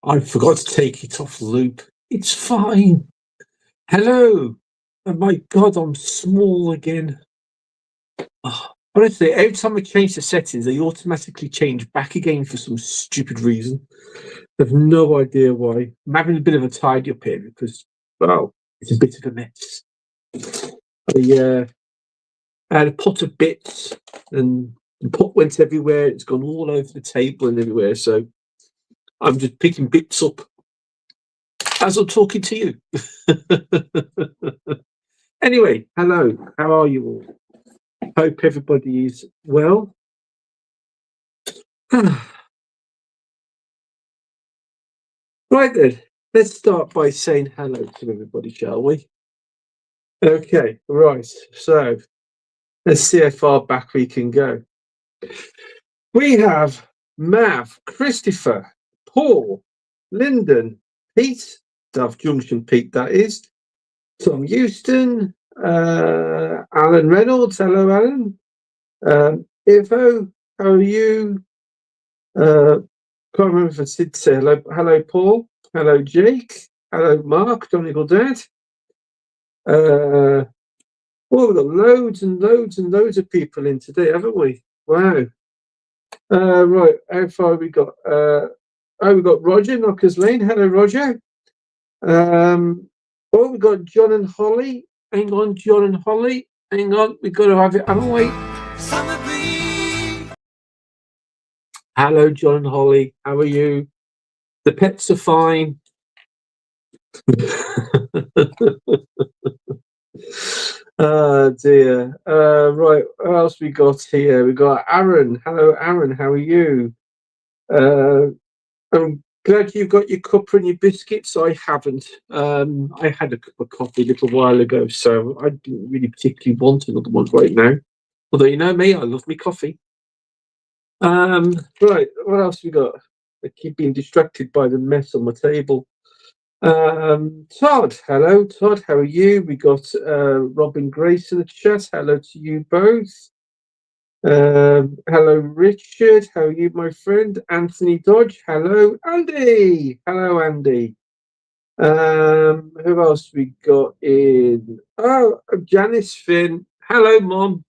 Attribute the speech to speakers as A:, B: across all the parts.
A: I forgot to take it off loop. It's fine. Hello. Oh my God, I'm small again. Oh, honestly, every time I change the settings, they automatically change back again for some stupid reason. I have no idea why. I'm having a bit of a tidy up here because, well, it's a bit of a mess. I had a pot of bits and the pot went everywhere. It's gone all over the table and everywhere. So I'm just picking bits up as I'm talking to you. Anyway, hello. How are you all? Hope everybody is well. Right then, let's start by saying hello to everybody, shall we? Okay, right. So let's see how far back we can go. We have Mav, Christopher, Paul, Lyndon, Pete, Dove Junction Pete, that is, Tom Houston, Alan Reynolds. Hello, Alan. Ivo, how are you? Can't remember if I did say hello. Hello, Paul. Hello, Jake. Hello, Mark. Donegal Dad. Well, we've got loads and loads and loads of people in today, haven't we? Wow. Right, how far have we got? We've got Roger, Knockers Lane. Hello, Roger. We've got John and Holly. Hang on, John and Holly. Hang on, we've got to have it, haven't we? Hello, John and Holly. How are you? The pets are fine. Oh dear. Right, what else we got here? We got Aaron. Hello, Aaron. How are you? I'm glad you've got your cuppa and your biscuits. I haven't. I had a cup of coffee a little while ago, so I didn't really particularly want another one right now. Although you know me, I love me coffee. Right, what else we got? I keep being distracted by the mess on my table. Todd, hello, Todd. How are you? We got Robin Grace in the chat. Hello to you both. Hello, Richard. How are you, my friend? Anthony Dodge. Hello, Andy. Hello, Andy. Who else we got in? Oh, Janice Finn. Hello, Mom.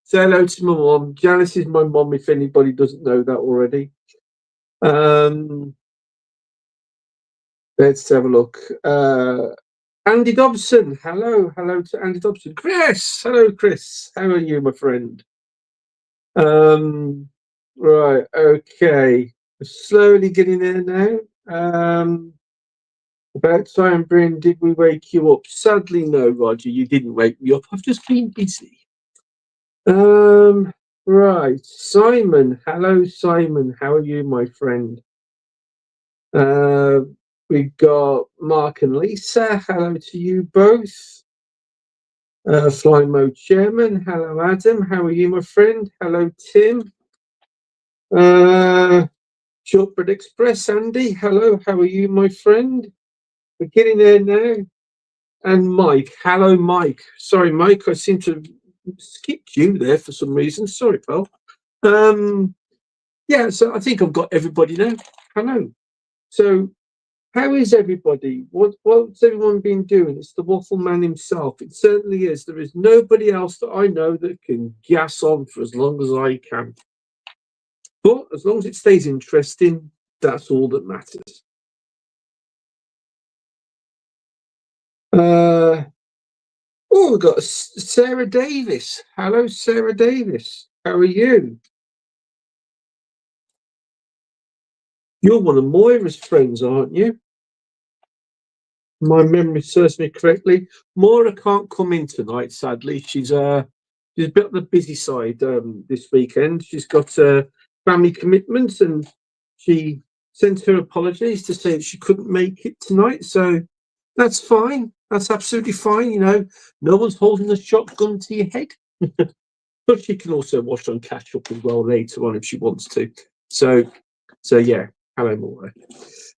A: Say hello to my mom. Janice is my mom, if anybody doesn't know that already. Let's have a look. Andy Dobson. Hello. Hello to Andy Dobson. Chris. Hello, Chris. How are you, my friend? Right. Okay. We're slowly getting there now. About time, Bryn, did we wake you up? Sadly, no, Roger, you didn't wake me up. I've just been busy. Right. Simon. Hello, Simon. How are you, my friend? We've got Mark and Lisa. Hello to you both. Fly Mode Chairman. Hello, Adam. How are you, my friend? Hello, Tim. Shortbread Express. Andy. Hello. How are you, my friend? We're getting there now. And Mike. Hello, Mike. Sorry, Mike. I seem to have skipped you there for some reason. Sorry, pal. Yeah, so I think I've got everybody now. Hello. So how is everybody? What's everyone been doing? It's the Waffle Man himself. It certainly is. There is nobody else that I know that can gas on for as long as I can. But as long as it stays interesting, that's all that matters. We've got Sarah Davis. Hello, Sarah Davis. How are you? You're one of Moira's friends, aren't you? My memory serves me correctly. Moira can't come in tonight, sadly. She's a bit on the busy side this weekend. She's got family commitments, and she sent her apologies to say that she couldn't make it tonight. So that's fine. That's absolutely fine. You know, no one's holding a shotgun to your head. But she can also watch on catch up as well later on if she wants to. So yeah. Hello, Maura.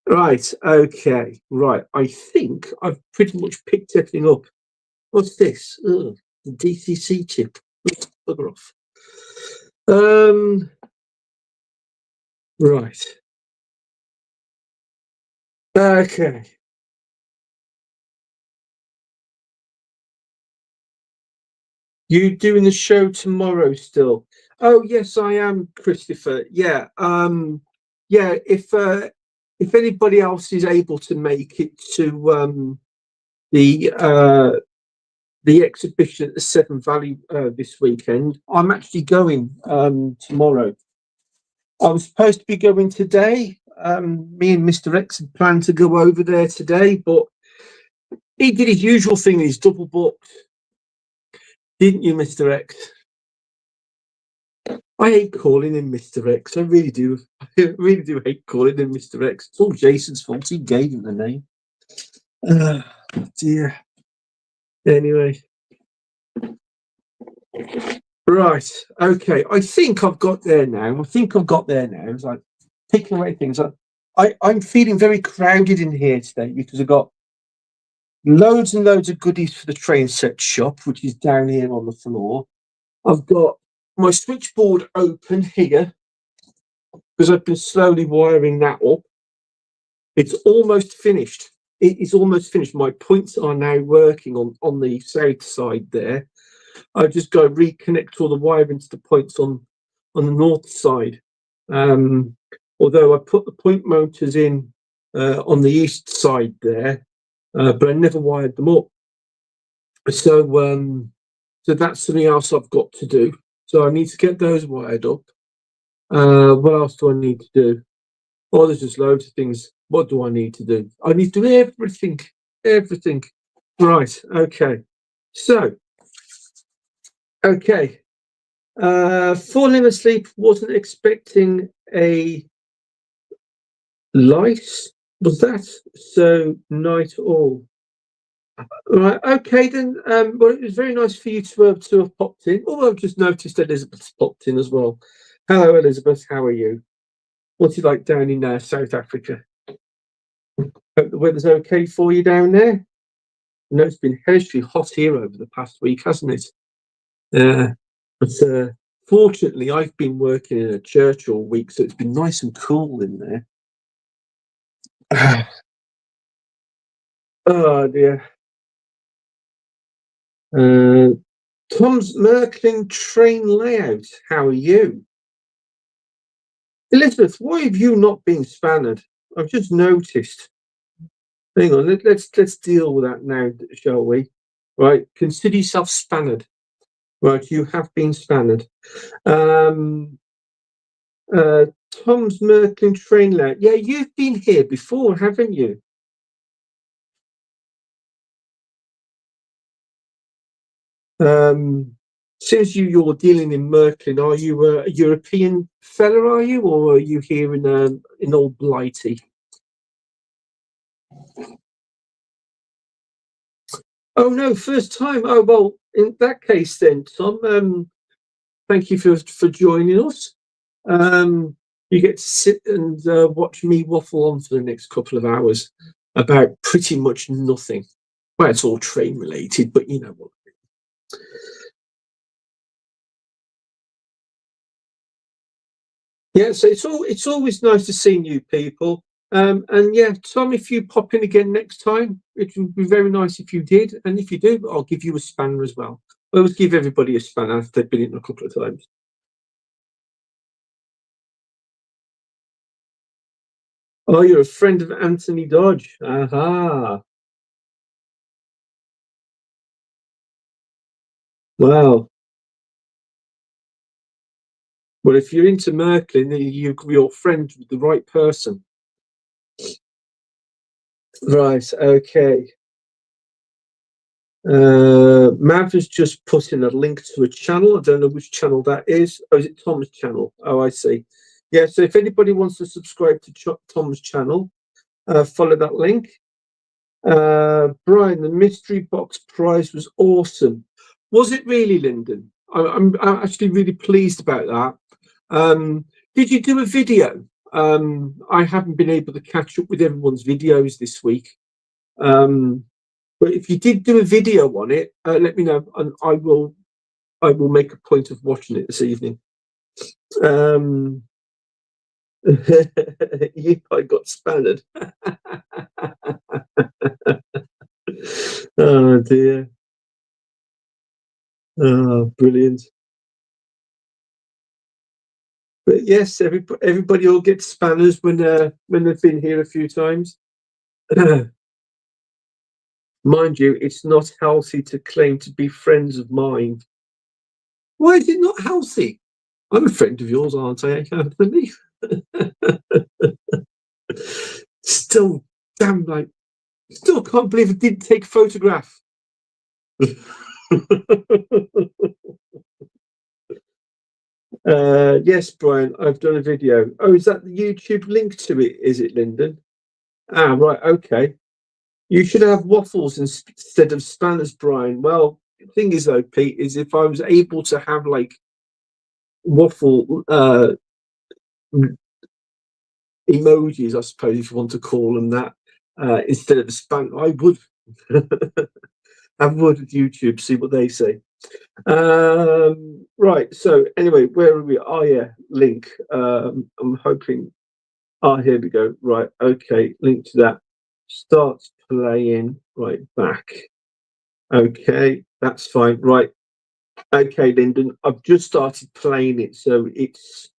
A: Right. Okay. Right. I think I've pretty much picked everything up. What's this? Ugh, the DCC chip. Bugger off. Right. Okay. You doing the show tomorrow still? Oh yes, I am, Christopher. Yeah. Yeah, if anybody else is able to make it to the the exhibition at the Severn Valley this weekend, I'm actually going tomorrow. I was supposed to be going today. Me and Mr. X had planned to go over there today, but he did his usual thing. He's double booked, didn't you, Mr. X? I hate calling him Mr. X. I really do. I really do hate calling him Mr. X. It's all Jason's fault. He gave him the name. Uh, dear. Anyway, right. Okay. I think I've got there now. I think I've got there now. It's like picking away things. I'm feeling very crowded in here today because I've got loads and loads of goodies for the train set shop, which is down here on the floor. I've got my switchboard open here because I've been slowly wiring that up. It's almost finished. It is almost finished. My points are now working on the south side there. I've just got to reconnect all the wiring to the points on the north side. Although I put the point motors in on the east side there, but I never wired them up. So that's something else I've got to do. So I need to get those wired up. What else do I need to do? Oh, there's just loads of things. What do I need to do? I need to do everything. Everything. Right. Okay. So, okay. Falling asleep, wasn't expecting a light. Was that so night all? Right. Okay then. Well, it was very nice for you to have popped in. Although I've just noticed Elizabeth's popped in as well. Hello, Elizabeth. How are you? What's it like down in South Africa? Hope the weather's okay for you down there. I know it's been hellishly hot here over the past week, hasn't it? But fortunately, I've been working in a church all week, so it's been nice and cool in there. Oh dear. Tom's Merklin train layout. How are you, Elizabeth? Why have you not been spannered? I've just noticed. Hang on, let's deal with that now, shall we? Right, consider yourself spannered. Right, you have been spannered. Um, Tom's Merklin train layout. Yeah, you've been here before, haven't you? Since you're dealing in Merklin, are you a European fella, are you, or are you here in Old Blighty? Oh no, first time. Oh well, in that case then, Tom. Thank you for joining us. You get to sit and watch me waffle on for the next couple of hours about pretty much nothing. Well, it's all train related, but you know what. Yeah, so it's always nice to see new people. And yeah, Tom, if you pop in again next time, it would be very nice if you did. And if you do, I'll give you a spanner as well. I always give everybody a spanner if they've been in a couple of times. Oh, you're a friend of Anthony Dodge. Aha. Wow. Well, if you're into Merklin, you're friends with the right person. Right. Okay. Mav has just put in a link to a channel. I don't know which channel that is. Oh, is it Tom's channel? Oh, I see. Yeah, so if anybody wants to subscribe to Tom's channel, follow that link. Brian, the mystery box prize was awesome. Was it really, Lyndon? I'm actually really pleased about that. Did you do a video? I haven't been able to catch up with everyone's videos this week. But if you did do a video on it, let me know, and I will make a point of watching it this evening. Um, You probably got spannered. Oh dear. Oh, brilliant. But yes, everybody all gets spanners when they've been here a few times. Mind you, it's not healthy to claim to be friends of mine. Why is it not healthy? I'm a friend of yours, aren't I? I can't believe. Still, damn, like, still can't believe it didn't take a photograph. Yes, Brian, I've done a video. Oh, is that the YouTube link to it? Is it, Lyndon? Ah, right, okay. You should have waffles instead of spanners, Brian. Well, the thing is, though, Pete, is if I was able to have like waffle emojis, I suppose, if you want to call them that, instead of the span, I would. I would with YouTube, see what they say. Right. So anyway, where are we? Oh yeah, link. I'm hoping. Oh, here we go. Right. Okay. Link to that. Starts playing. Right back. Okay, that's fine. Right. Okay, Lyndon. I've just started playing it, so it's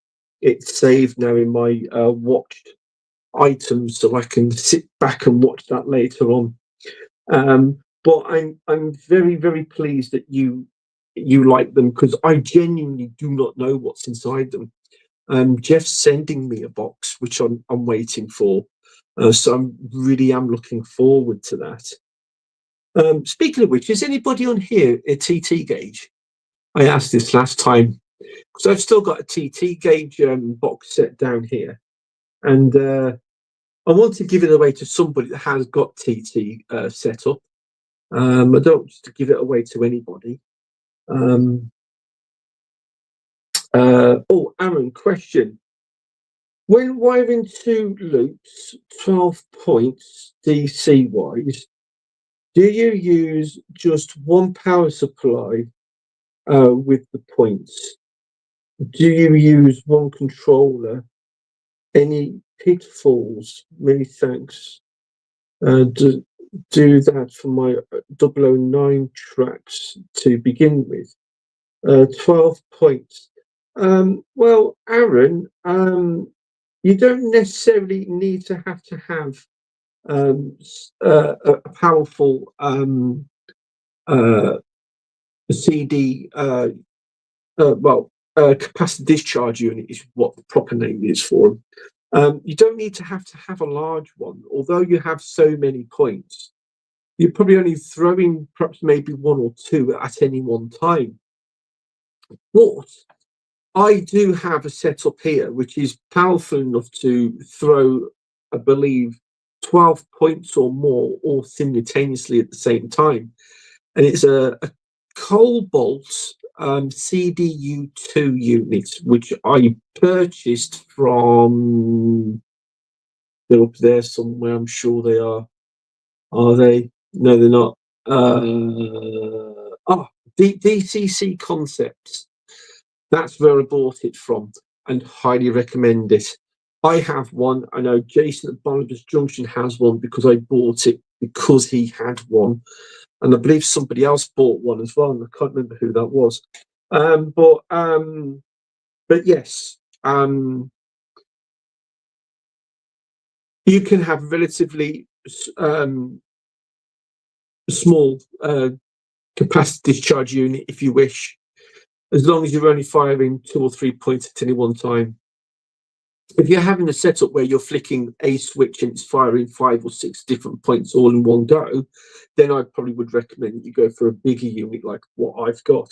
A: saved now in my watched items, so I can sit back and watch that later on. But I'm very very pleased that you like them because I genuinely do not know what's inside them. Jeff's sending me a box which I'm waiting for, so I'm really am looking forward to that. Speaking of which, is anybody on here a TT gauge? I asked this last time because I've still got a TT gauge box set down here, and I want to give it away to somebody that has got TT set up. I don't just to give it away to anybody. Um, oh, Aaron, question. When wiring two loops, 12 points DC wise, do you use just one power supply with the points? Do you use one controller? Any pitfalls? Many thanks. Do that for my 009 tracks to begin with. 12 points. Well, Aaron, you don't necessarily need to have a powerful uh, CD, capacitor discharge unit is what the proper name is for them. You don't need to have a large one, although you have so many points. You're probably only throwing perhaps maybe one or two at any one time. But I do have a setup here which is powerful enough to throw, I believe, 12 points or more all simultaneously at the same time. And it's a Cobalt CDU2 unit, which I purchased from. They're up there somewhere, I'm sure they are. Are they? No, they're not. DCC Concepts. That's where I bought it from and highly recommend it. I have one. I know Jason at Barnabas Junction has one because I bought it because he had one. And I believe somebody else bought one as well. And I can't remember who that was. But yes, you can have relatively small capacity discharge unit if you wish, as long as you're only firing 2 or 3 points at any one time. If you're having a setup where you're flicking a switch and it's firing 5 or 6 different points all in one go, then I probably would recommend you go for a bigger unit like what I've got.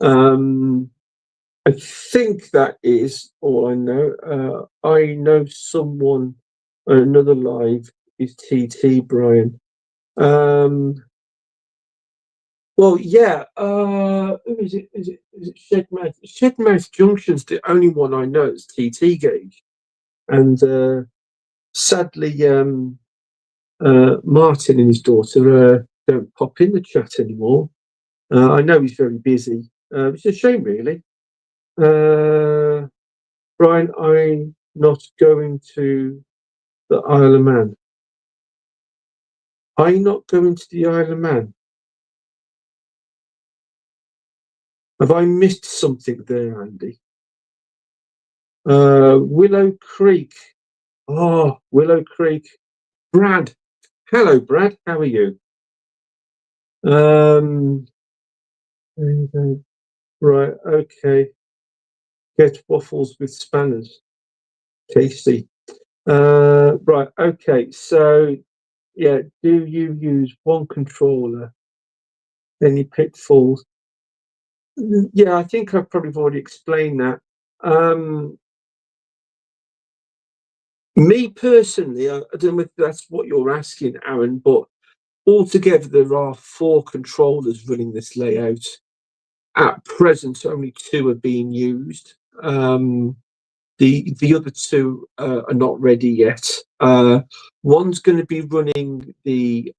A: I think that is all I know. I know someone, another live is TT Brian. Well, yeah. Who is it? Is it Shedmouth? Shedmouth Junction's the only one I know is TT gauge, and sadly, Martin and his daughter don't pop in the chat anymore. I know he's very busy. It's a shame, really. Brian, not going to the Isle of Man? Are you not going to the Isle of Man? Have I missed something there, Andy? Willow Creek. Oh, Willow Creek. Brad. Hello, Brad. How are you? Um, right. Okay. Get waffles with spanners. Tasty. Right. Okay. So, yeah. Do you use one controller? Any pitfalls? Yeah, I think I've probably already explained that. Um, Me personally, I don't know if that's what you're asking, Aaron, but altogether there are 4 controllers running this layout. At present, only 2 are being used. The other 2 are not ready yet. One's going to be running the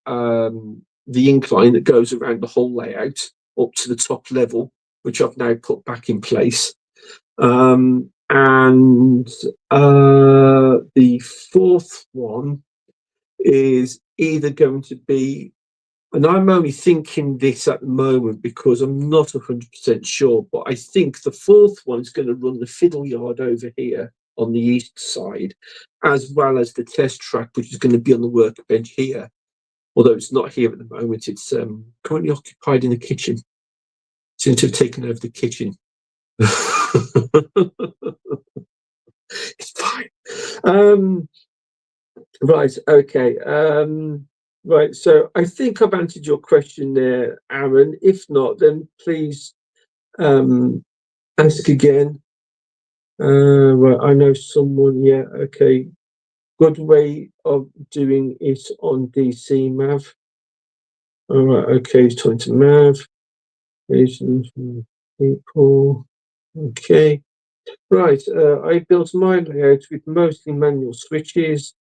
A: incline that goes around the whole layout up to the top level, which I've now put back in place. And the 4th one is either going to be, and I'm only thinking this at the moment because I'm not 100% sure, but I think the 4th one is going to run the fiddle yard over here on the east side, as well as the test track, which is going to be on the workbench here. Although it's not here at the moment, it's currently occupied in the kitchen. Seems to have taken over the kitchen. It's fine. Right. Okay. Right. So I think I've answered your question there, Aaron. If not, then please ask again. Right. I know someone. Yeah. Okay. Good way of doing it on DC Mav. All right. Okay. He's talking to Mav. People. Okay. Right. I built my layout with mostly manual switches.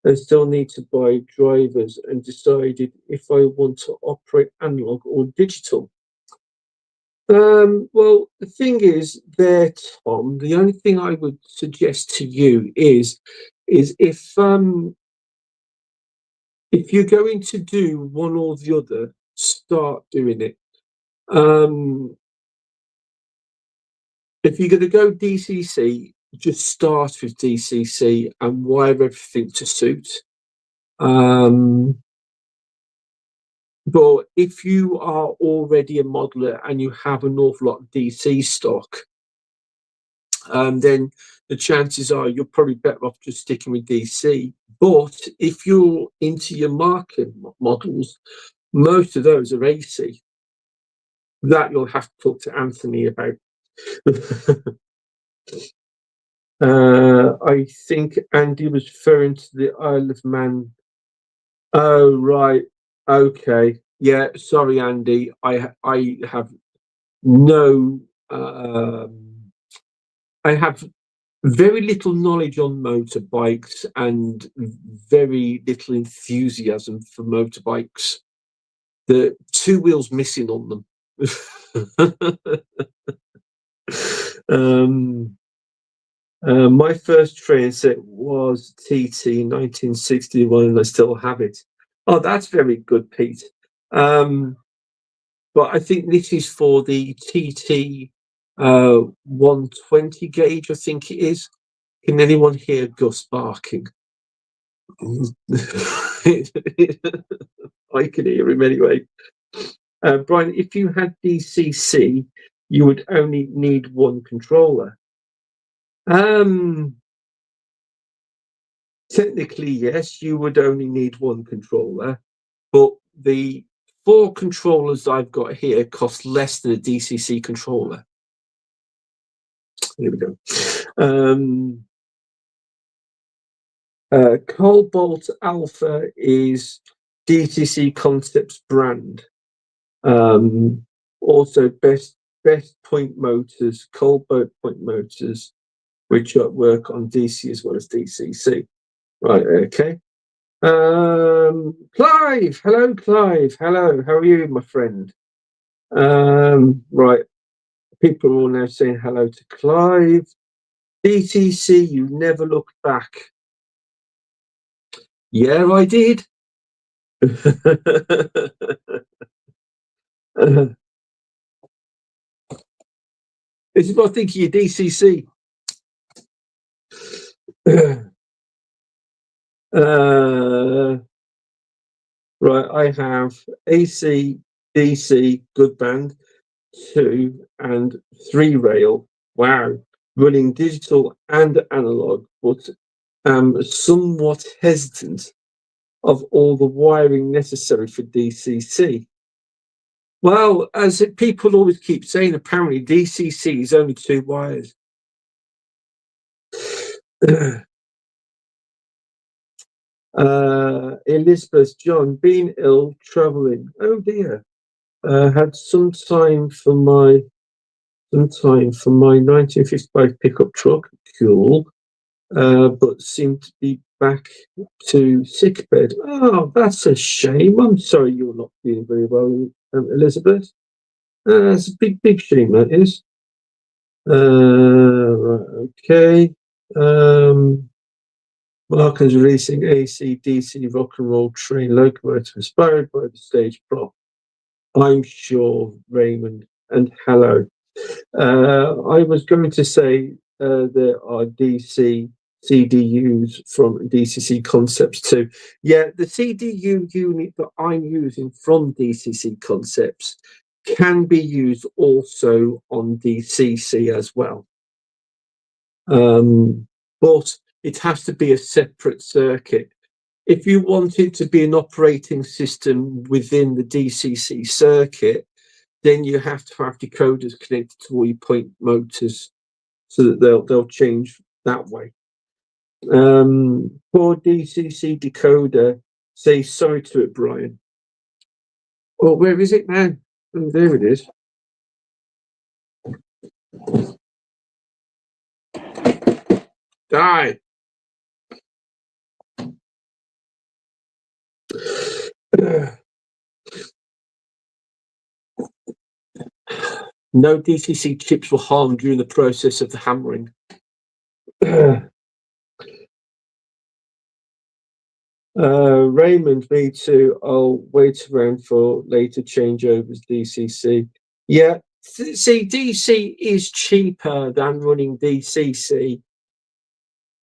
A: I still need to buy drivers and decided if I want to operate analog or digital. Well, the thing is there, Tom, the only thing I would suggest to you is if you're going to do one or the other, start doing it. If you're going to go DCC, just start with DCC and wire everything to suit. But if you are already a modeler and you have an awful lot of DC stock, then the chances are you're probably better off just sticking with DC. But if you're into your market models, most of those are AC. That you'll have to talk to Anthony about. I think Andy was referring to the Isle of Man. Oh, right. Okay. Yeah. Sorry, Andy. I have no. I have very little knowledge on motorbikes and very little enthusiasm for motorbikes. The 2 wheels missing on them. My first train set was TT 1961, and I still have it. Oh, that's very good, Pete. But I think this is for the TT 120 gauge, I think it is. Can anyone hear Gus barking? I can hear him anyway. Brian, if you had DCC, you would only need one controller. Technically, yes, you would only need one controller, but the 4 controllers I've got here cost less than a DCC controller. Here we go. Cobalt Alpha is DCC Concepts brand. Also, best point motors, Cobalt point motors, which work on DC as well as DCC. Right. Okay. Clive. Hello, Clive. Hello. How are you, my friend? Right. People are all now saying hello to Clive. DCC, you never look back. Yeah, I did. This is what I think of your DCC. Right, I have AC, DC, good band, 2 and 3 rail. Wow, running digital and analog, but somewhat hesitant of all the wiring necessary for DCC. Well, as people always keep saying, apparently DCC is only 2 wires. Elizabeth, John, being ill, travelling. Oh dear. Had some time for my 1955 pickup truck. Cool. But seemed to be back to sickbed. Oh, that's a shame. I'm sorry you're not feeling very well, Elizabeth. It's a big shame, that is. Right, okay. Mark is releasing AC/DC rock and roll train locomotive inspired by the stage prop. I'm sure, Raymond. And hello. I was going to say there are DC CDUs from DCC Concepts too. Yeah, the CDU unit that I'm using from DCC Concepts can be used also on DCC as well. But it has to be a separate circuit. If you want it to be an operating system within the DCC circuit, then you have to have decoders connected to all your point motors so that they'll change that way. For DCC decoder, say sorry to it, Brian. Oh, where is it now? Oh, there it is. Die. No DCC chips were harmed during the process of the hammering. Raymond, me too. I'll wait around for later changeovers. DCC. Yeah, see, DC is cheaper than running DCC.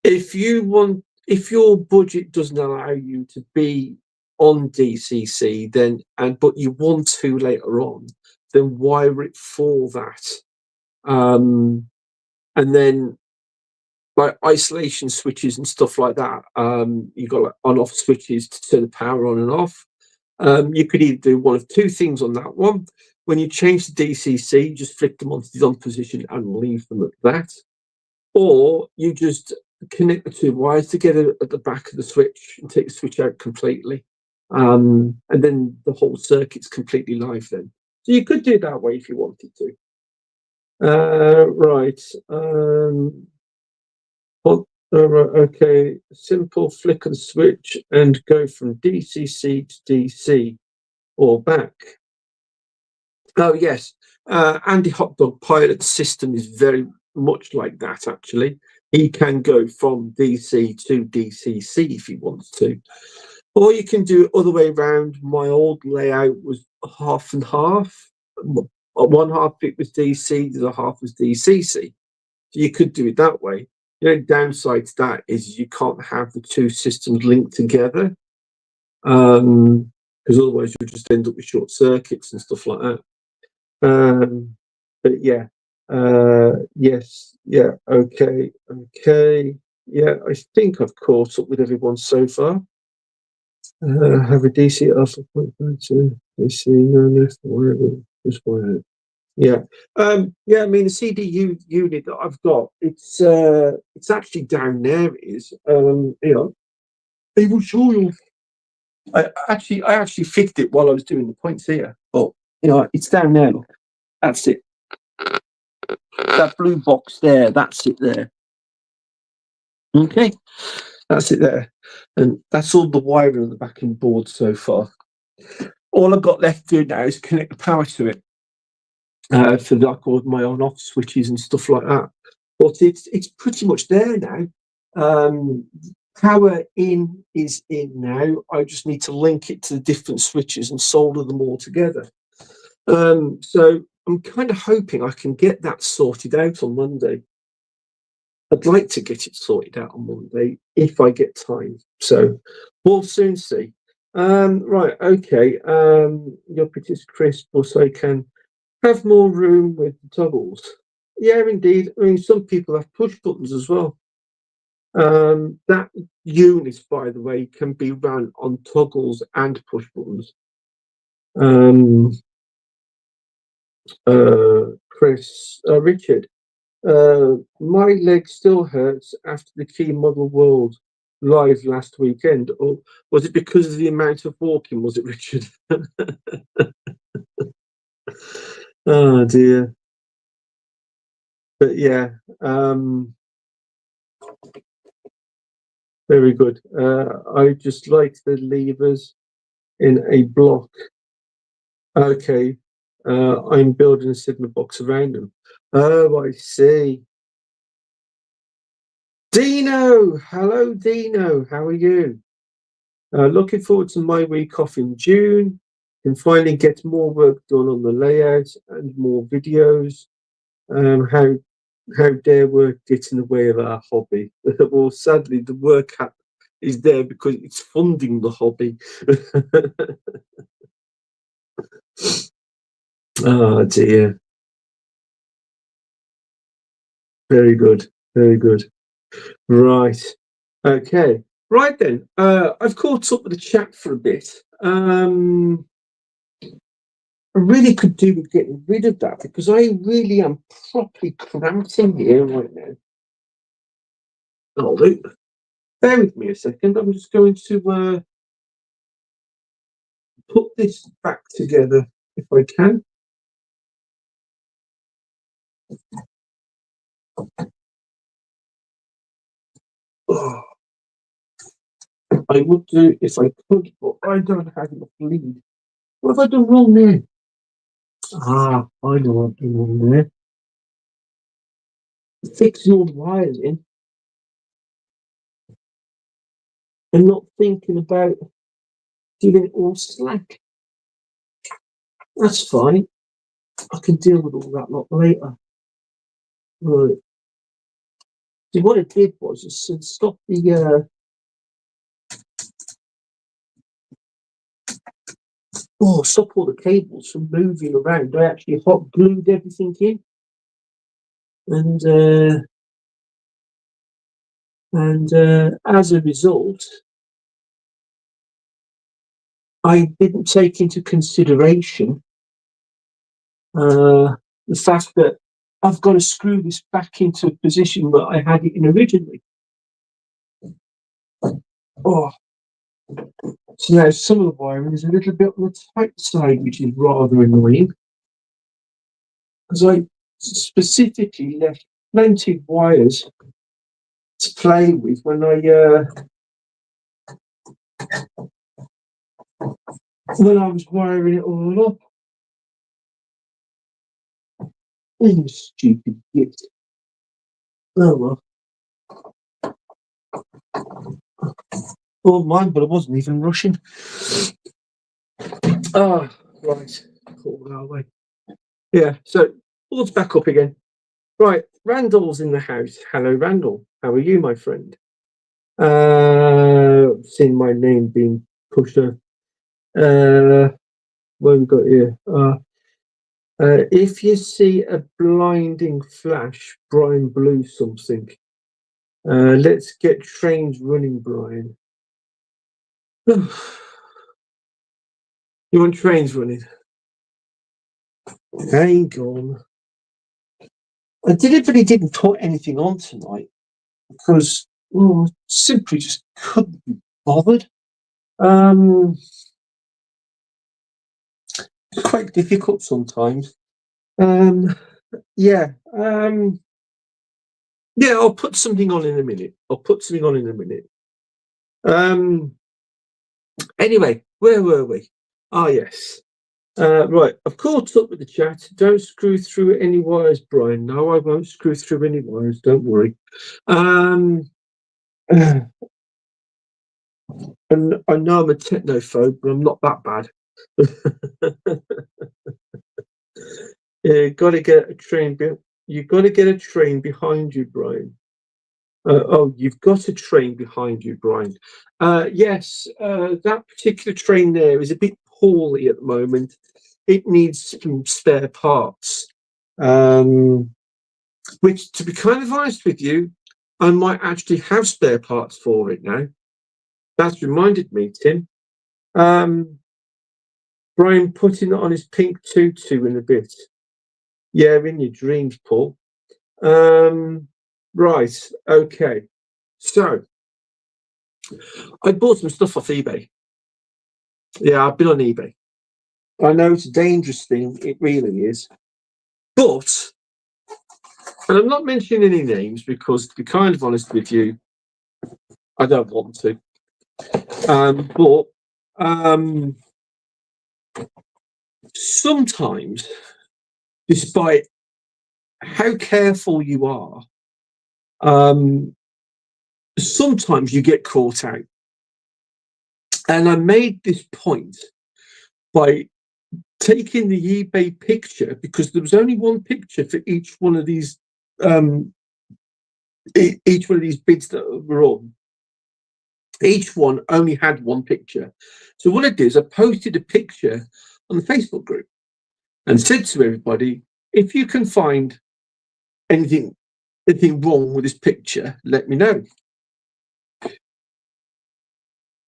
A: If your budget doesn't allow you to be on DCC, then but you want to later on, then wire it for that. And then like isolation switches and stuff like that. You've got like on-off switches to turn the power on and off. You could either do one of 2 things on that one. When you change the DCC, just flick them onto the on position and leave them at that. Or you just connect the 2 wires together at the back of the switch and take the switch out completely. And then the whole circuit's completely live then. So you could do it that way if you wanted to. Right. Okay, simple flick and switch and go from DCC to DC or back. Oh, yes. Andy Hotdog Pilot system is very much like that, actually. He can go from DC to DCC if he wants to. Or you can do it other way around. My old layout was half and half. One half it was DC, the other half was DCC. So you could do it that way. The only downside to that is you can't have the 2 systems linked together, because otherwise you'll just end up with short circuits and stuff like that. But yeah, yes, yeah, okay, yeah. I think I've caught up with everyone so far. Have a DC alpha 0.52 DC, no less than whatever. Just whatever. Yeah, yeah. I mean, the CDU unit that I've got, it's actually down there. It is, you know, I will show you. I actually fixed it while I was doing the points here. But you know, it's down there. Look, that's it. That blue box there, that's it there. Okay, that's it there, and that's all the wiring on the backing board so far. All I've got left to do now is connect the power to it. For like all my on-off switches and stuff like that. but it's pretty much there now. Power in is in now. I just need to link it to the different switches and solder them all together. So I'm kind of hoping I can get that sorted out on Monday. I'd like to get it sorted out on Monday if I get time. So we'll soon see. Right, okay. Your is crisp, so I can have more room with the toggles. Yeah, indeed. I mean, some people have push buttons as well. That unit, by the way, can be run on toggles and push buttons. Richard, my leg still hurts after the Key Model World live last weekend. Or was it because of the amount of walking? Was it, Richard? Oh dear. But yeah, very good. I just like the levers in a block. Okay, I'm building a signal box around them. Oh, I see. Dino, hello, Dino. How are you? Looking forward to my week off in June. Can finally get more work done on the layout and more videos. How dare work get in the way of our hobby? Well, sadly, the work is there because it's funding the hobby. Oh dear. Very good. Very good. Right. Okay. Right then. I've caught up with the chat for a bit. I really could do with getting rid of that because I really am properly cramped in here right now. Oh, bear with me a second. I'm just going to put this back together if I can. Oh, I would do if I could, but I don't have enough lead. What have I done wrong there? Ah, I know what I've done wrong there. Fixing all the wires in and not thinking about giving it all slack. That's fine. I can deal with all that lot later. Right. See, what it did was it stopped the stop all the cables from moving around. I actually hot glued everything in, and as a result, I didn't take into consideration the fact that I've got to screw this back into a position that I had it in originally. Oh, so now some of the wiring is a little bit on the tight side, which is rather annoying, because I specifically left plenty of wires to play with when I was wiring it all up. Oh, stupid git. Oh well. Oh, mine, but I wasn't even rushing. Ah, right. Pull that away. Yeah, so let's back up again. Right, Randall's in the house. Hello, Randall. How are you, my friend? Seeing my name being pushed. What have we got here? If you see a blinding flash, Brian blew something. Let's get trains running, Brian. You want trains running? Hang on. I deliberately didn't put anything on tonight because simply just couldn't be bothered. It's quite difficult sometimes. Yeah. Yeah, I'll put something on in a minute. Anyway, where were we? Ah, yes. Right, I've caught up with the chat. Don't screw through any wires, Brian. No, I won't screw through any wires. Don't worry. Um, and I know I'm a technophobe, but I'm not that bad. Yeah, got to get a train. You've got to get a train behind you, Brian. Oh, you've got a train behind you, Brian. Yes, that particular train there is a bit poorly at the moment. It needs some spare parts. Um, which, to be kind of honest with you, I might actually have spare parts for it now. That's reminded me, Tim. Um, Brian putting it on his pink tutu in a bit. Yeah, in your dreams, Paul. Right, okay. So I bought some stuff off eBay. Yeah, I've been on eBay. I know it's a dangerous thing, it really is. But, and I'm not mentioning any names because, to be kind of honest with you, I don't want to. But sometimes, despite how careful you are, sometimes you get caught out. And I made this point by taking the eBay picture, because there was only one picture for each one of these each one of these bids that were on. Each one only had one picture. So what I did is I posted a picture on the Facebook group and said to everybody, if you can find anything wrong with this picture, let me know.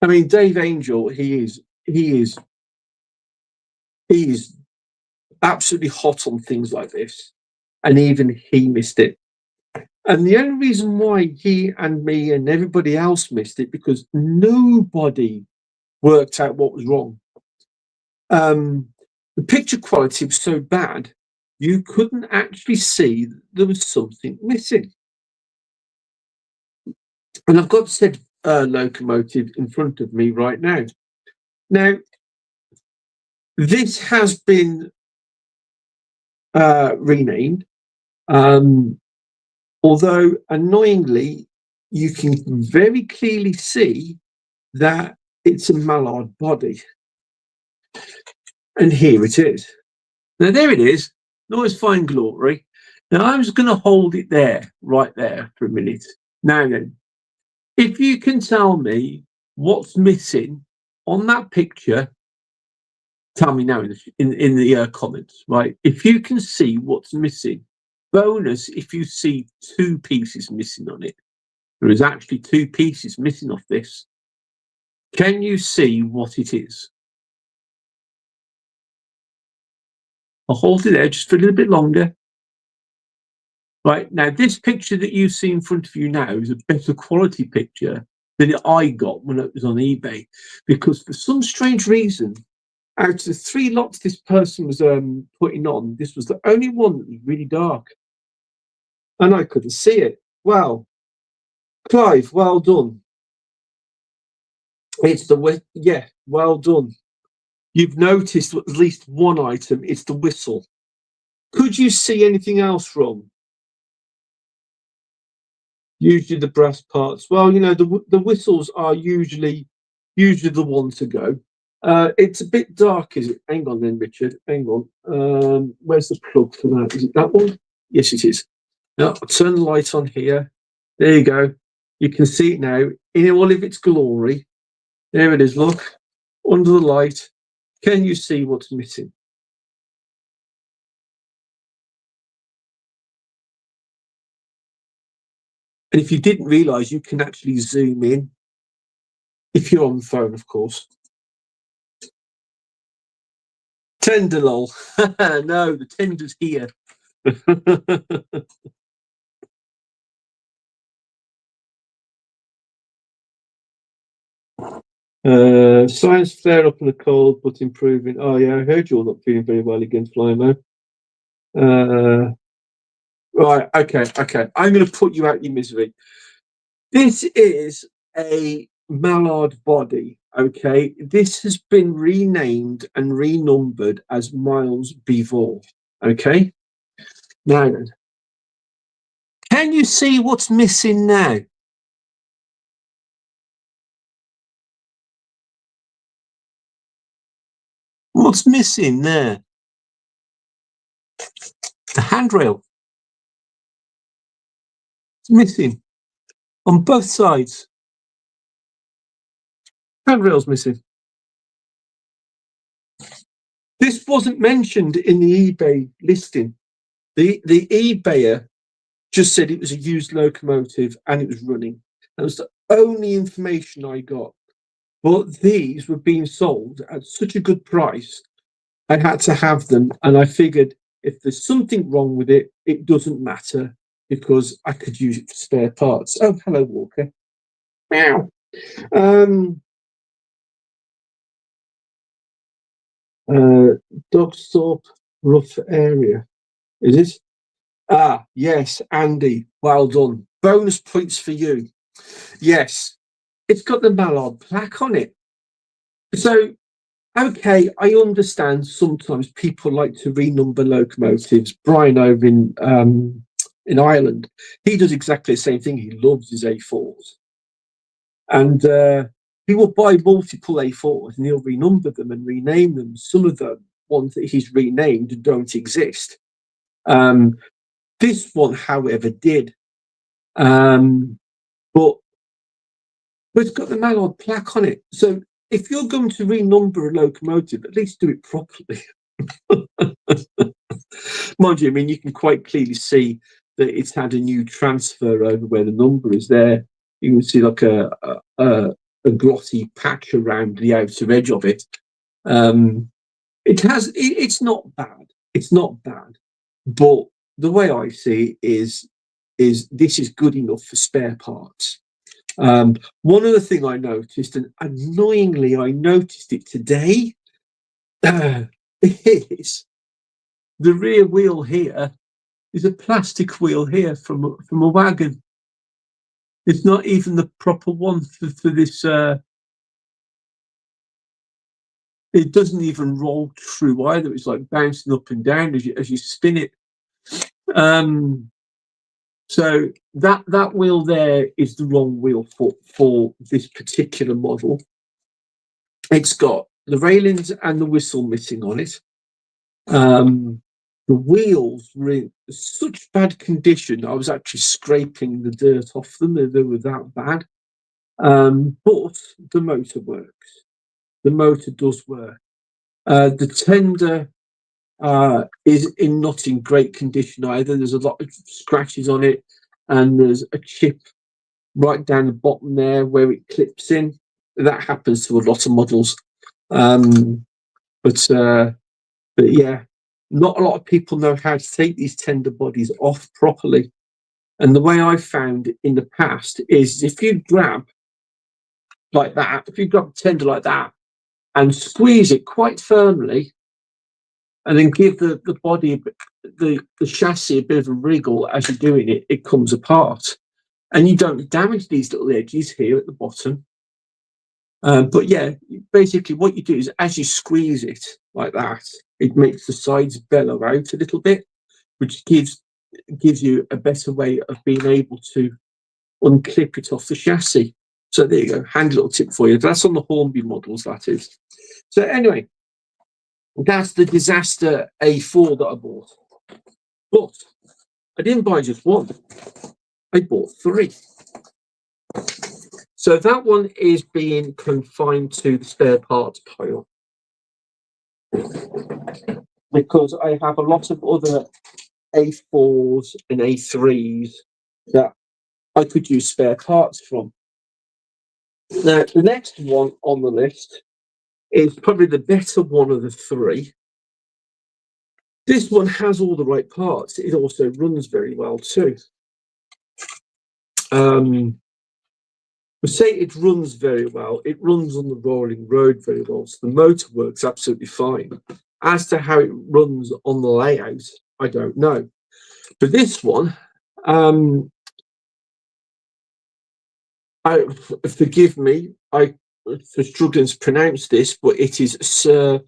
A: I mean, Dave Angel, he is absolutely hot on things like this, and even he missed it. And the only reason why he and me and everybody else missed it, because nobody worked out what was wrong. The picture quality was so bad, you couldn't actually see that there was something missing. And I've got said locomotive in front of me right now. Now, this has been renamed, although annoyingly, you can very clearly see that it's a mallard body. And here it is. Now, there it is. Nice fine glory. Now, I'm just going to hold it there, right there for a minute. Now then, if you can tell me what's missing on that picture, tell me now in the comments, right? If you can see what's missing, bonus if you see two pieces missing on it. There is actually two pieces missing off this. Can you see what it is? I'll hold it there just for a little bit longer. Right, now this picture that you see in front of you now is a better quality picture than I got when it was on eBay, because for some strange reason, out of the three lots this person was putting on, this was the only one that was really dark, and I couldn't see it. Well, Clive, well done. Well done. You've noticed at least one item. It's the whistle. Could you see anything else wrong? Usually the brass parts. Well, you know, the whistles are usually the one to go. It's a bit dark, is it? Hang on then, Richard. Hang on. Where's the plug for that? Is it that one? Yes, it is. Now, I'll turn the light on here. There you go. You can see it now in all of its glory. There it is. Look, under the light. Can you see what's missing? And if you didn't realise, you can actually zoom in. If you're on the phone, of course. Tender lol. No, the tender's here. Science flare up in the cold, but improving. Oh yeah, I heard you're not feeling very well again, Flymo. Right, okay. I'm going to put you out your misery. This is a mallard body. Okay, this has been renamed and renumbered as Miles Bevor. Okay, now then, can you see what's missing now? What's missing there? The handrail. It's missing on both sides. Handrail's missing. This wasn't mentioned in the eBay listing. The eBayer just said it was a used locomotive and it was running. That was the only information I got. But these were being sold at such a good price, I had to have them. And I figured if there's something wrong with it, it doesn't matter because I could use it for spare parts. Oh, hello, Walker. Meow. Um, Dogsthorpe rough area. Is it? Ah, yes, Andy. Well done. Bonus points for you. Yes, it's got the Mallard plaque on it. So, okay, I understand sometimes people like to renumber locomotives. Brian over in Ireland, he does exactly the same thing. He loves his A4s. And he will buy multiple A4s and he'll renumber them and rename them. Some of the ones that he's renamed don't exist. This one, however, did. But it's got the Mallard plaque on it. So if you're going to renumber a locomotive, at least do it properly. Mind you, I mean, you can quite clearly see that it's had a new transfer over where the number is there. You can see like a glossy patch around the outer edge of it. It's not bad. It's not bad. But the way I see it is this is good enough for spare parts. One other thing I noticed, and annoyingly I noticed it today, is the rear wheel here is a plastic wheel here from a wagon. It's not even the proper one for this. It doesn't even roll through either. It's like bouncing up and down as you spin it. So that wheel there is the wrong wheel for this particular model. It's got the railings and the whistle missing on it. The wheels were in such bad condition, I was actually scraping the dirt off them. They were that bad. But the motor works. The motor does work. The tender is not in great condition either. There's a lot of scratches on it, and there's a chip right down the bottom there where it clips in. That happens to a lot of models. But yeah, not a lot of people know how to take these tender bodies off properly. And the way I've found in the past is if you grab like that, if you grab a tender like that and squeeze it quite firmly, and then give the body, the chassis a bit of a wriggle as you're doing it, it comes apart. And you don't damage these little edges here at the bottom. But yeah, basically what you do is as you squeeze it like that, it makes the sides bellow out a little bit, which gives you a better way of being able to unclip it off the chassis. So there you go, handy little tip for you. That's on the Hornby models, that is. So anyway, that's the disaster A4 that I bought. But I didn't buy just one. I bought three. So that one is being confined to the spare parts pile because I have a lot of other A4s and A3s that I could use spare parts from. Now, the next one on the list is probably the better one of the three. This one has all the right parts. It also runs very well too. We say it runs very well. It runs on the rolling road very well. So the motor works absolutely fine. As to how it runs on the layout, I don't know. But this one, forgive me, I for struggling to pronounce this, but it is Sir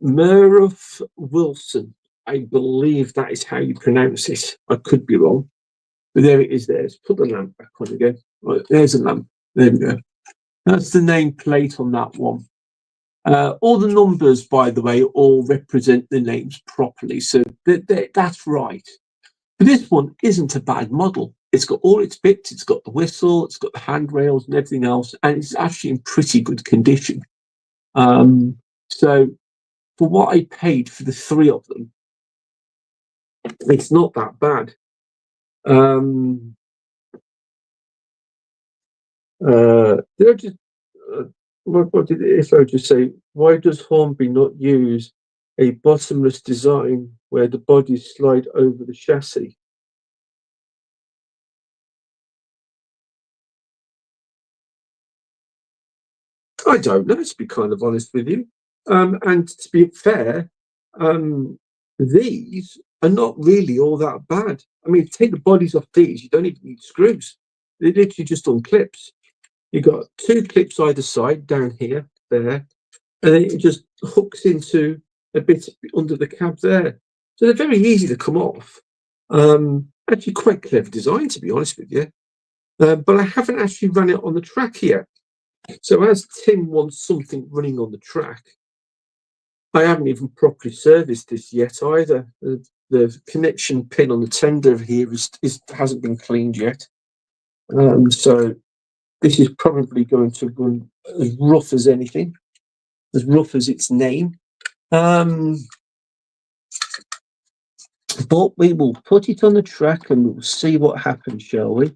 A: Merv Wilson. I believe that is how you pronounce it. I could be wrong. But there it is there. Let's put the lamp back on again. Right, there's a lamp. There we go. That's the name plate on that one. All the numbers, by the way, all represent the names properly. So that's right. But this one isn't a bad model. It's got all its bits. It's got the whistle. It's got the handrails and everything else. And it's actually in pretty good condition. So for what I paid for the three of them, it's not that bad. Did I just what did IFO just say? Why does Hornby not use a bottomless design where the bodies slide over the chassis? I don't know, to be kind of honest with you. And to be fair, these are not really all that bad. I mean, take the bodies off these, you don't even need screws. They're literally just on clips. You've got two clips either side, down here, there, and then it just hooks into a bit under the cab there. So they're very easy to come off. Actually quite clever design, to be honest with you. But I haven't actually run it on the track yet. So as Tim wants something running on the track, I haven't even properly serviced this yet either. The connection pin on the tender here hasn't been cleaned yet. So this is probably going to run as rough as anything, as rough as its name. But we will put it on the track and we'll see what happens, shall we?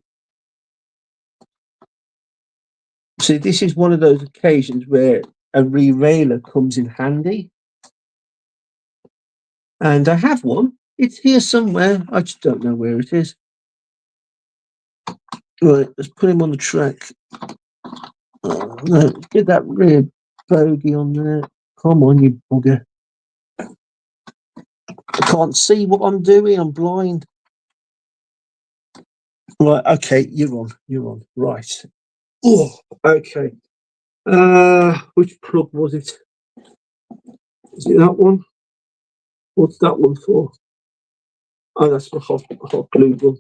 A: See, this is one of those occasions where a re-railer comes in handy. And I have one. It's here somewhere. I just don't know where it is. Right, let's put him on the track. Oh, no, get that rear bogey on there. Come on, you bugger. I can't see what I'm doing. I'm blind. Right, okay, you're on. Right. Oh, okay. Which plug was it? Is it that one? What's that one for? Oh, that's the hot glue gun.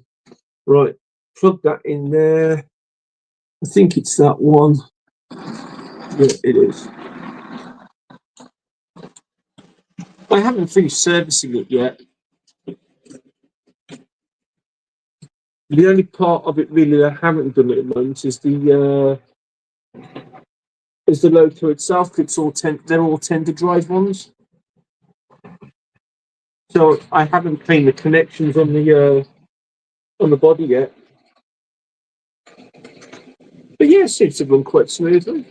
A: Right, plug that in there. I think it's that one. Yeah, it is. I haven't finished servicing it yet. The only part of it really that I haven't done at the moment is the loco itself. It's all they're all tender drive ones. So I haven't cleaned the connections on the body yet. But yeah, it seems to run quite smoothly.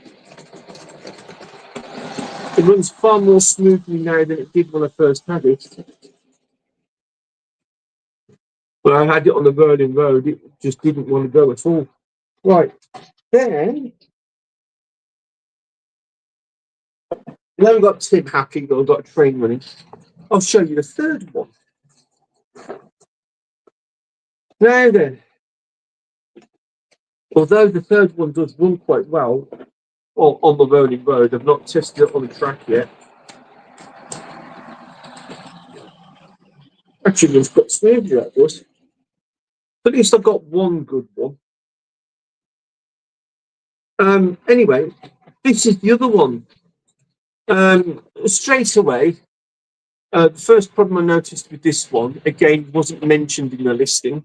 A: It runs far more smoothly now than it did when I first had it. When I had it on the Berlin Road, it just didn't want to go at all. Right, then now we've got Tim happy, we've got a train running. I'll show you the third one. Now then, although the third one does run quite well on the rolling road, I've not tested it on the track yet. Actually, it's quite smoothly, that does. At least I've got one good one. Anyway, this is the other one. Straight away, the first problem I noticed with this one, again, wasn't mentioned in the listing.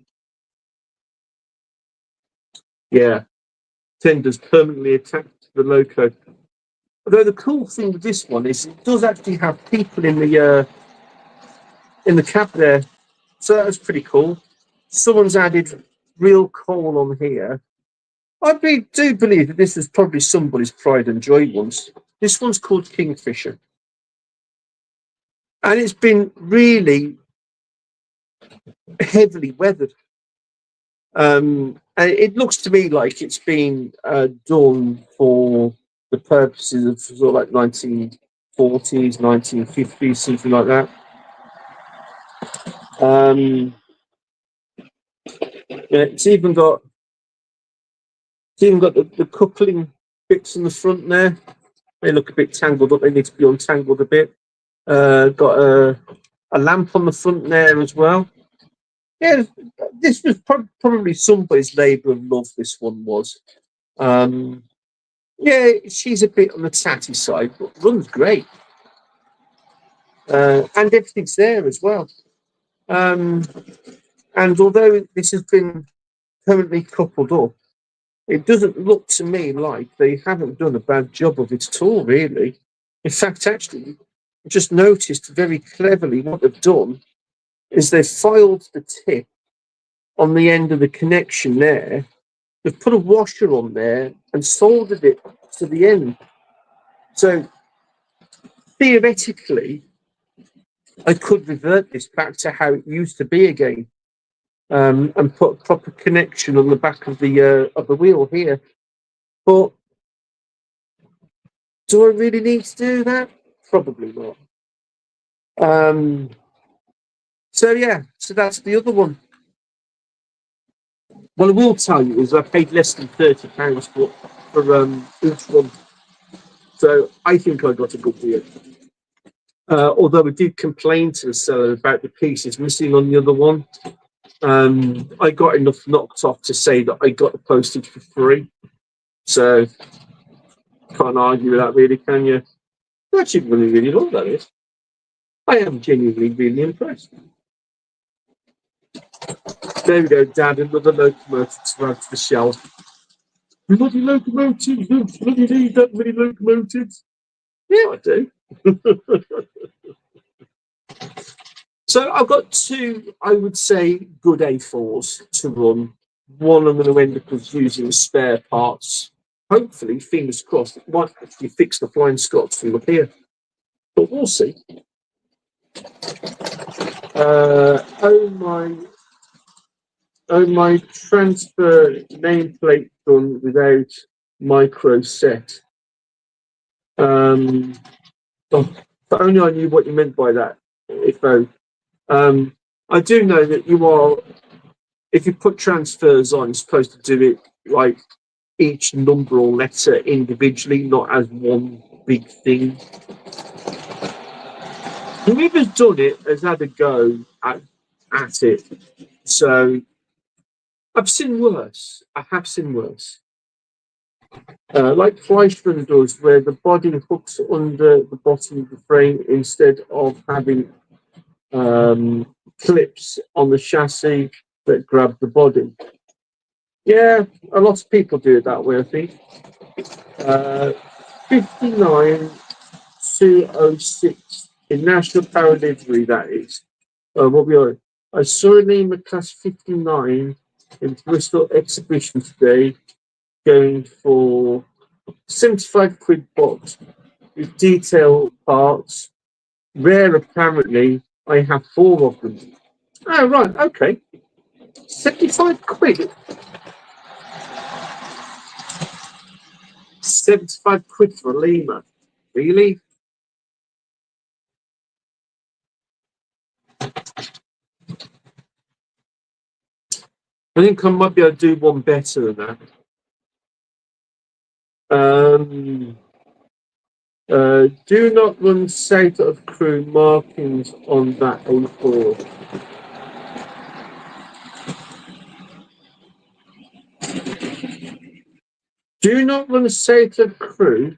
A: Yeah, tender's permanently attached to the loco. Although the cool thing with this one is it does actually have people in the cab there, so that's pretty cool. Someone's added real coal on here. I do believe that this is probably somebody's pride and joy once. This one's called Kingfisher. And it's been really heavily weathered. And it looks to me like it's been done for the purposes of sort of like 1940s, 1950s, something like that. Yeah, it's even got the coupling bits in the front there. They look a bit tangled up. They need to be untangled a bit. Got a lamp on the front there as well. Yeah, this was probably somebody's labour of love. This one was. Yeah, she's a bit on the tatty side, but runs great. And everything's there as well. And although this has been currently coupled up, it doesn't look to me like they haven't done a bad job of it at all, really. In fact, actually, I just noticed very cleverly what they've done is they've filed the tip on the end of the connection there. They've put a washer on there and soldered it to the end. So theoretically, I could revert this back to how it used to be again, and put a proper connection on the back of the wheel here. But do I really need to do that? Probably not. So yeah, so that's the other one. What I will tell you is I paid less than £30 for each one. So I think I got a good deal. Although I did complain to the seller about the pieces missing on the other one. I got enough knocked off to say that I got the postage for free. So can't argue with that, really, can you? I actually really love that is. I am genuinely really impressed. There we go, Dad, another locomotive to add to the shelf. Bloody locomotives, don't bloody need that many locomotives. Yeah, I do. So I've got two, I would say, good A4s to run. One I'm going to end up using spare parts. Hopefully, fingers crossed, it might actually fix the flying Scots from up here. But we'll see. My transfer nameplate done without micro set. Oh, if only I knew what you meant by that. I do know that you are, if you put transfers on, you're supposed to do it like each number or letter individually, not as one big thing. Whoever's done it has had a go at it. So I've seen worse. I have seen worse. Like Fleischmann does, where the body hooks under the bottom of the frame instead of having clips on the chassis that grab the body. Yeah, a lot of people do it that way, I think. 59206 in National Power Livery, that is. What we are. I saw a name at class 59 in Bristol exhibition today, going for 75 quid box with detailed parts. Rare, apparently. I have 4 of them. Oh, right, okay. 75 quid. 75 quid for a lemur. Really? I think I might be able to do one better than that. Do not run south of crew markings on that A4. Do not run south of crew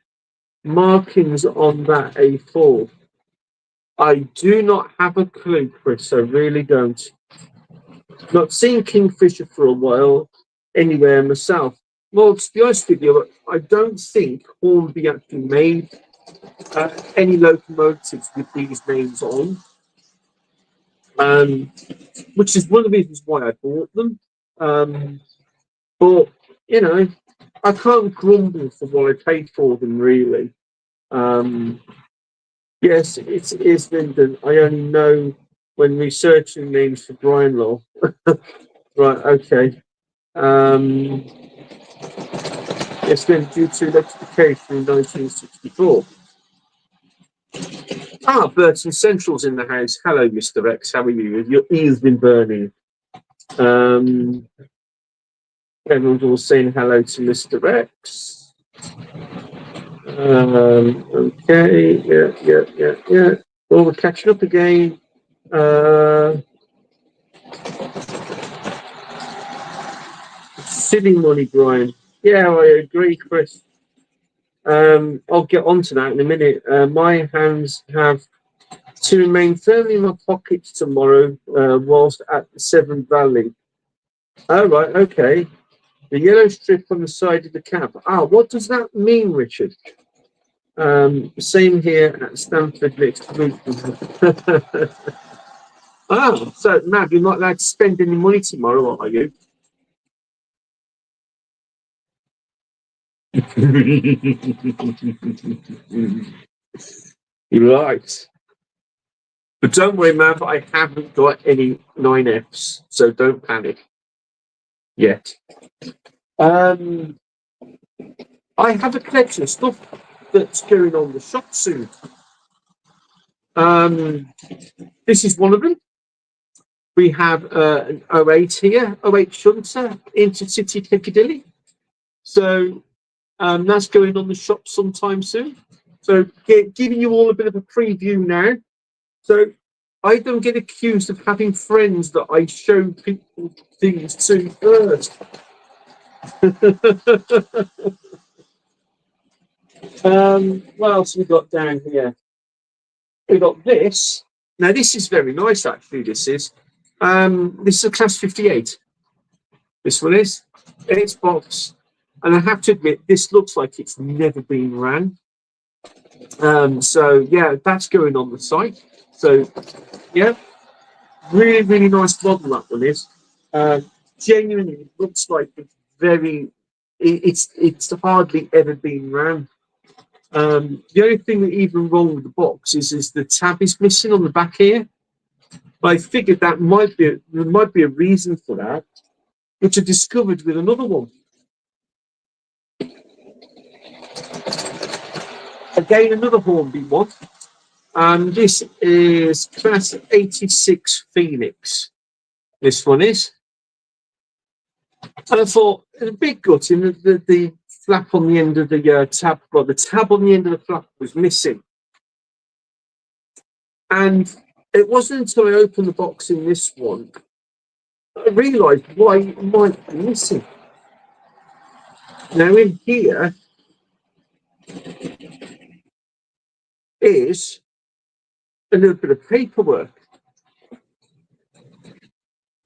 A: markings on that A4. I do not have a clue, Chris. I really don't. Not seen Kingfisher for a while anywhere myself. Well, to be honest with you, I don't think Hornby actually made any locomotives with these names on, which is one of the reasons why I bought them. But, you know, I can't grumble for what I paid for them, really. Yes, it is Linden. I only know when researching names for Brian Law. Right, okay. It's been due to electrification in 1964. Burton Central's in the house. Hello, Mr. X. How are you? Your ear's been burning. Everyone's all saying hello to Mr. X. Okay, yeah. Well, we're catching up again. Silly money, Brian. Yeah, I agree, Chris. I'll get onto that in a minute. My hands have to remain firmly in my pockets tomorrow, whilst at the Severn Valley. Oh, right, okay. The yellow strip on the side of the cap. Ah, what does that mean, Richard? Same here at Stanford next week. Oh, so Matt, you're not allowed to spend any money tomorrow, are you? You're right. But don't worry, Mav, I haven't got any 9Fs, so don't panic yet. I have a collection of stuff that's going on the shop soon. This is one of them. We have an '08 here, '08 Shunter, Intercity Piccadilly. So that's going on the shop sometime soon. So giving you all a bit of a preview now. So I don't get accused of having friends that I show people things to first. What else we got down here? We got this. Now this is very nice actually. This is a class 58. This one is in its box. And I have to admit, this looks like it's never been ran. So yeah, that's going on the site. So yeah, really, really nice model that one is. Genuinely looks like it's very. It's hardly ever been ran. The only thing that even wrong with the box is the tab is missing on the back here. But I figured that there might be a reason for that, which I discovered with another one. Again, another Hornby one. And this is class 86 Phoenix. This one is. And I thought, a bit gutting, the flap on the end of the tab, well, the tab on the end of the flap was missing. And it wasn't until I opened the box in this one, I realised why it might be missing. Now, in here is a little bit of paperwork.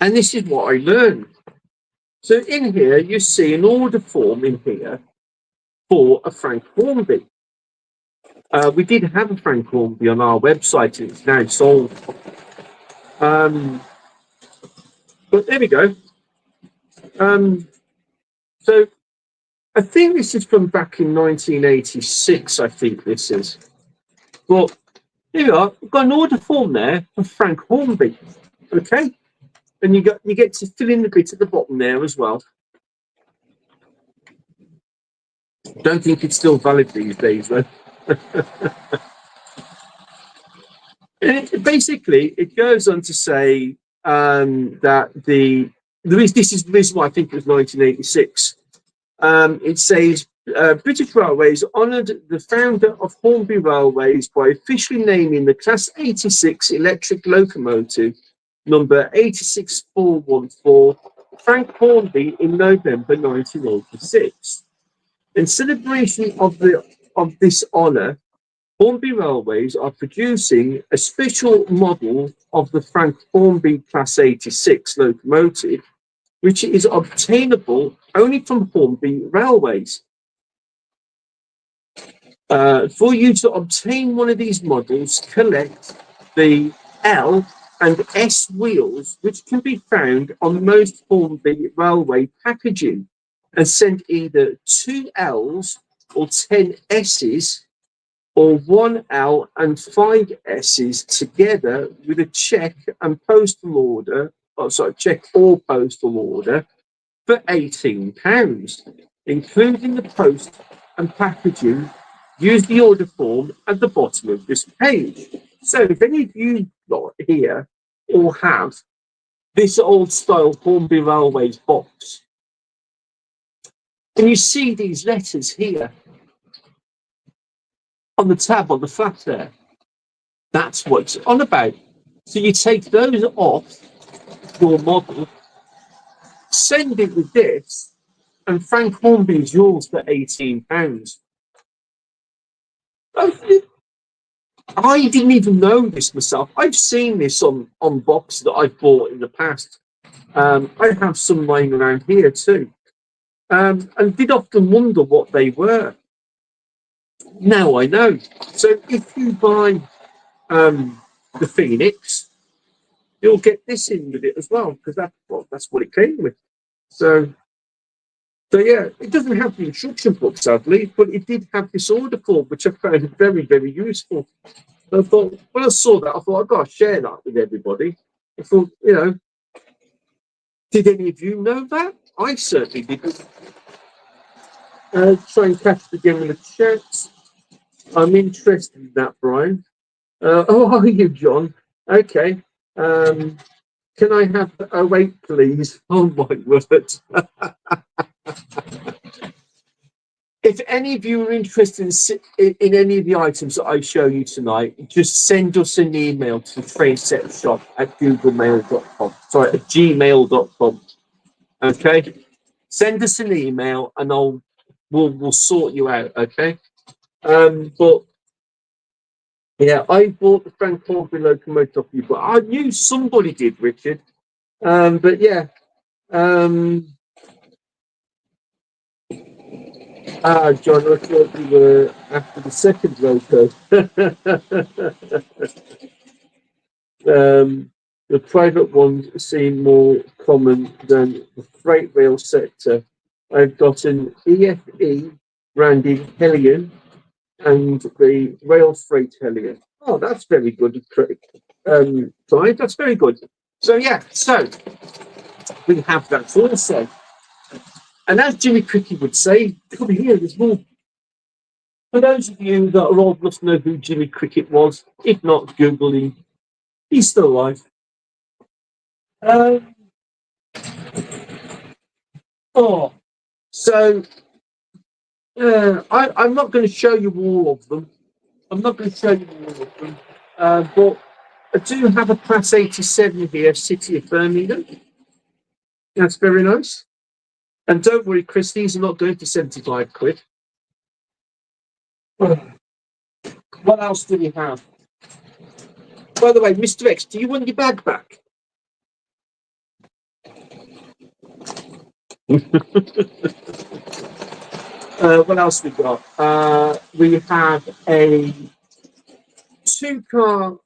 A: And this is what I learned. So in here, you see an order form in here for a Frank Hornby. We did have a Frank Hornby on our website, and it's now sold. But there we go. So I think this is from back in 1986, I think this is. But here we are. We've got an order form there for Frank Hornby. Okay? And you get to fill in the bit at the bottom there as well. Don't think it's still valid these days, though. Basically, it goes on to say that this is the reason why I think it was 1986. It says British Railways honoured the founder of Hornby Railways by officially naming the Class 86 electric locomotive number 86414 Frank Hornby in November 1986. In celebration of this honour, Hornby Railways are producing a special model of the Frank Hornby Class 86 locomotive, which is obtainable only from Hornby Railways. For you to obtain one of these models, collect the L and S wheels, which can be found on most Hornby Railway packaging, and send either 2 L's or 10 S's or 1 L and 5 S's together with a check and postal order, check or postal order for £18, including the post and packaging. Use the order form at the bottom of this page. So if any of you got here or have this old style Hornby Railways box, and you see these letters here, on the tab on the flat there. That's what's on about. So you take those off your model, send it with this, and Frank Hornby is yours for £18. I didn't even know this myself. I've seen this on box that I've bought in the past. I have some lying around here too, and did often wonder what they were. Now I know. So if you buy the Phoenix, you'll get this in with it as well, because that's what it came with. So yeah, it doesn't have the instruction book, sadly, but it did have this order form, which I found very, very useful. I thought, when I saw that, I thought, I've got to share that with everybody. I thought, did any of you know that? I certainly didn't. Try and catch the general chat. I'm interested in that, Brian. Oh, are you, John? Okay. Can I have a wait, please? Oh, my word. If any of you are interested in any of the items that I show you tonight, just send us an email to trainsetshop@googlemail.com. Sorry, at gmail.com. Okay? Send us an email and we'll sort you out, okay? But yeah, I bought the Frank Hornby locomotive off you, but I knew somebody did, Richard. But yeah. John, I thought you were after the second loco. The private ones seem more common than the freight rail sector. I've got an EFE branded Hellion and the rail freight Hellion. Oh, that's very good, Clive. That's very good. So yeah, so we have that also. And as Jimmy Cricket would say, come here, there's more. For those of you that are old enough to know who Jimmy Cricket was, if not, Google him. He's still alive. So I'm not going to show you all of them. But I do have a Class 87 here, City of Birmingham. That's very nice. And don't worry, Chris, these are not going for 75 quid. What else do we have? By the way, Mr. X, do you want your bag back? What else we got? We have a 2-car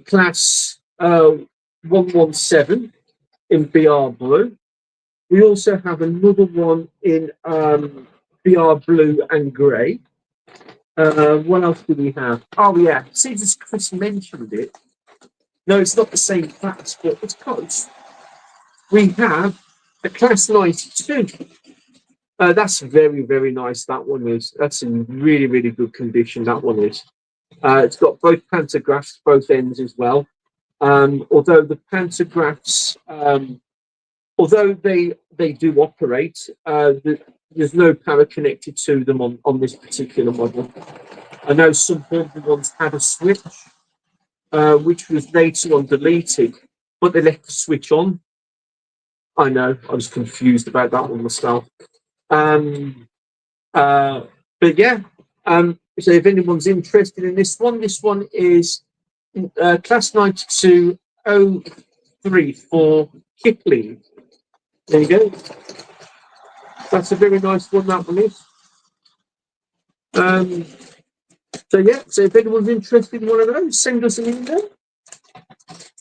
A: class 117 in BR blue. We also have another one in BR blue and grey. What else do we have? Oh yeah, since as Chris mentioned it, no, it's not the same class, but it's close. We have a class 92. That's very, very nice. That one is. That's in really, really good condition. That one is. It's got both pantographs, both ends as well. Although the pantographs, although they do operate, there's no power connected to them on this particular model. I know some Hornby ones had a switch, which was later on deleted, but they left the switch on. I know, I was confused about that one myself. But yeah, so if anyone's interested in this one is Class 92-034 Kipling. There you go. That's a very nice one, that one is. So yeah, so if anyone's interested in one of those, send us an email.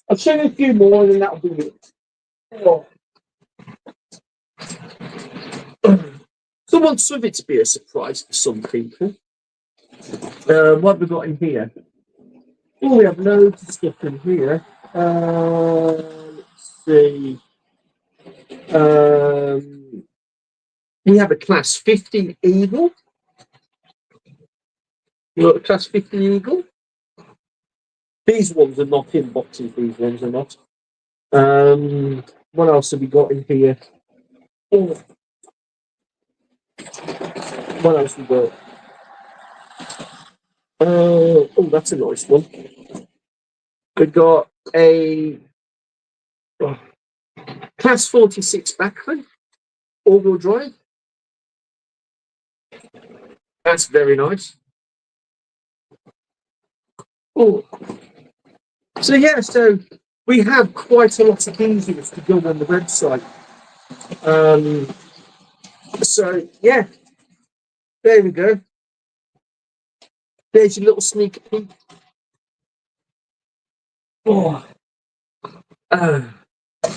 A: I'll show you a few more and then that'll be it. Oh. So I want some of it to be a surprise for some people. What have we got in here? Oh, we have loads of stuff in here. Let's see. We have a Class 50 Eagle. You got a Class 50 Eagle? These ones are not in boxes, these ones are not. What else have we got in here? Oh. What else have we got? Oh, that's a nice one. We got a oh, Class 46 backman, all-wheel drive. That's very nice. Oh, so we have quite a lot of users to go on the website. Um, so yeah, there we go. There's your little sneak peek. Oh, uh,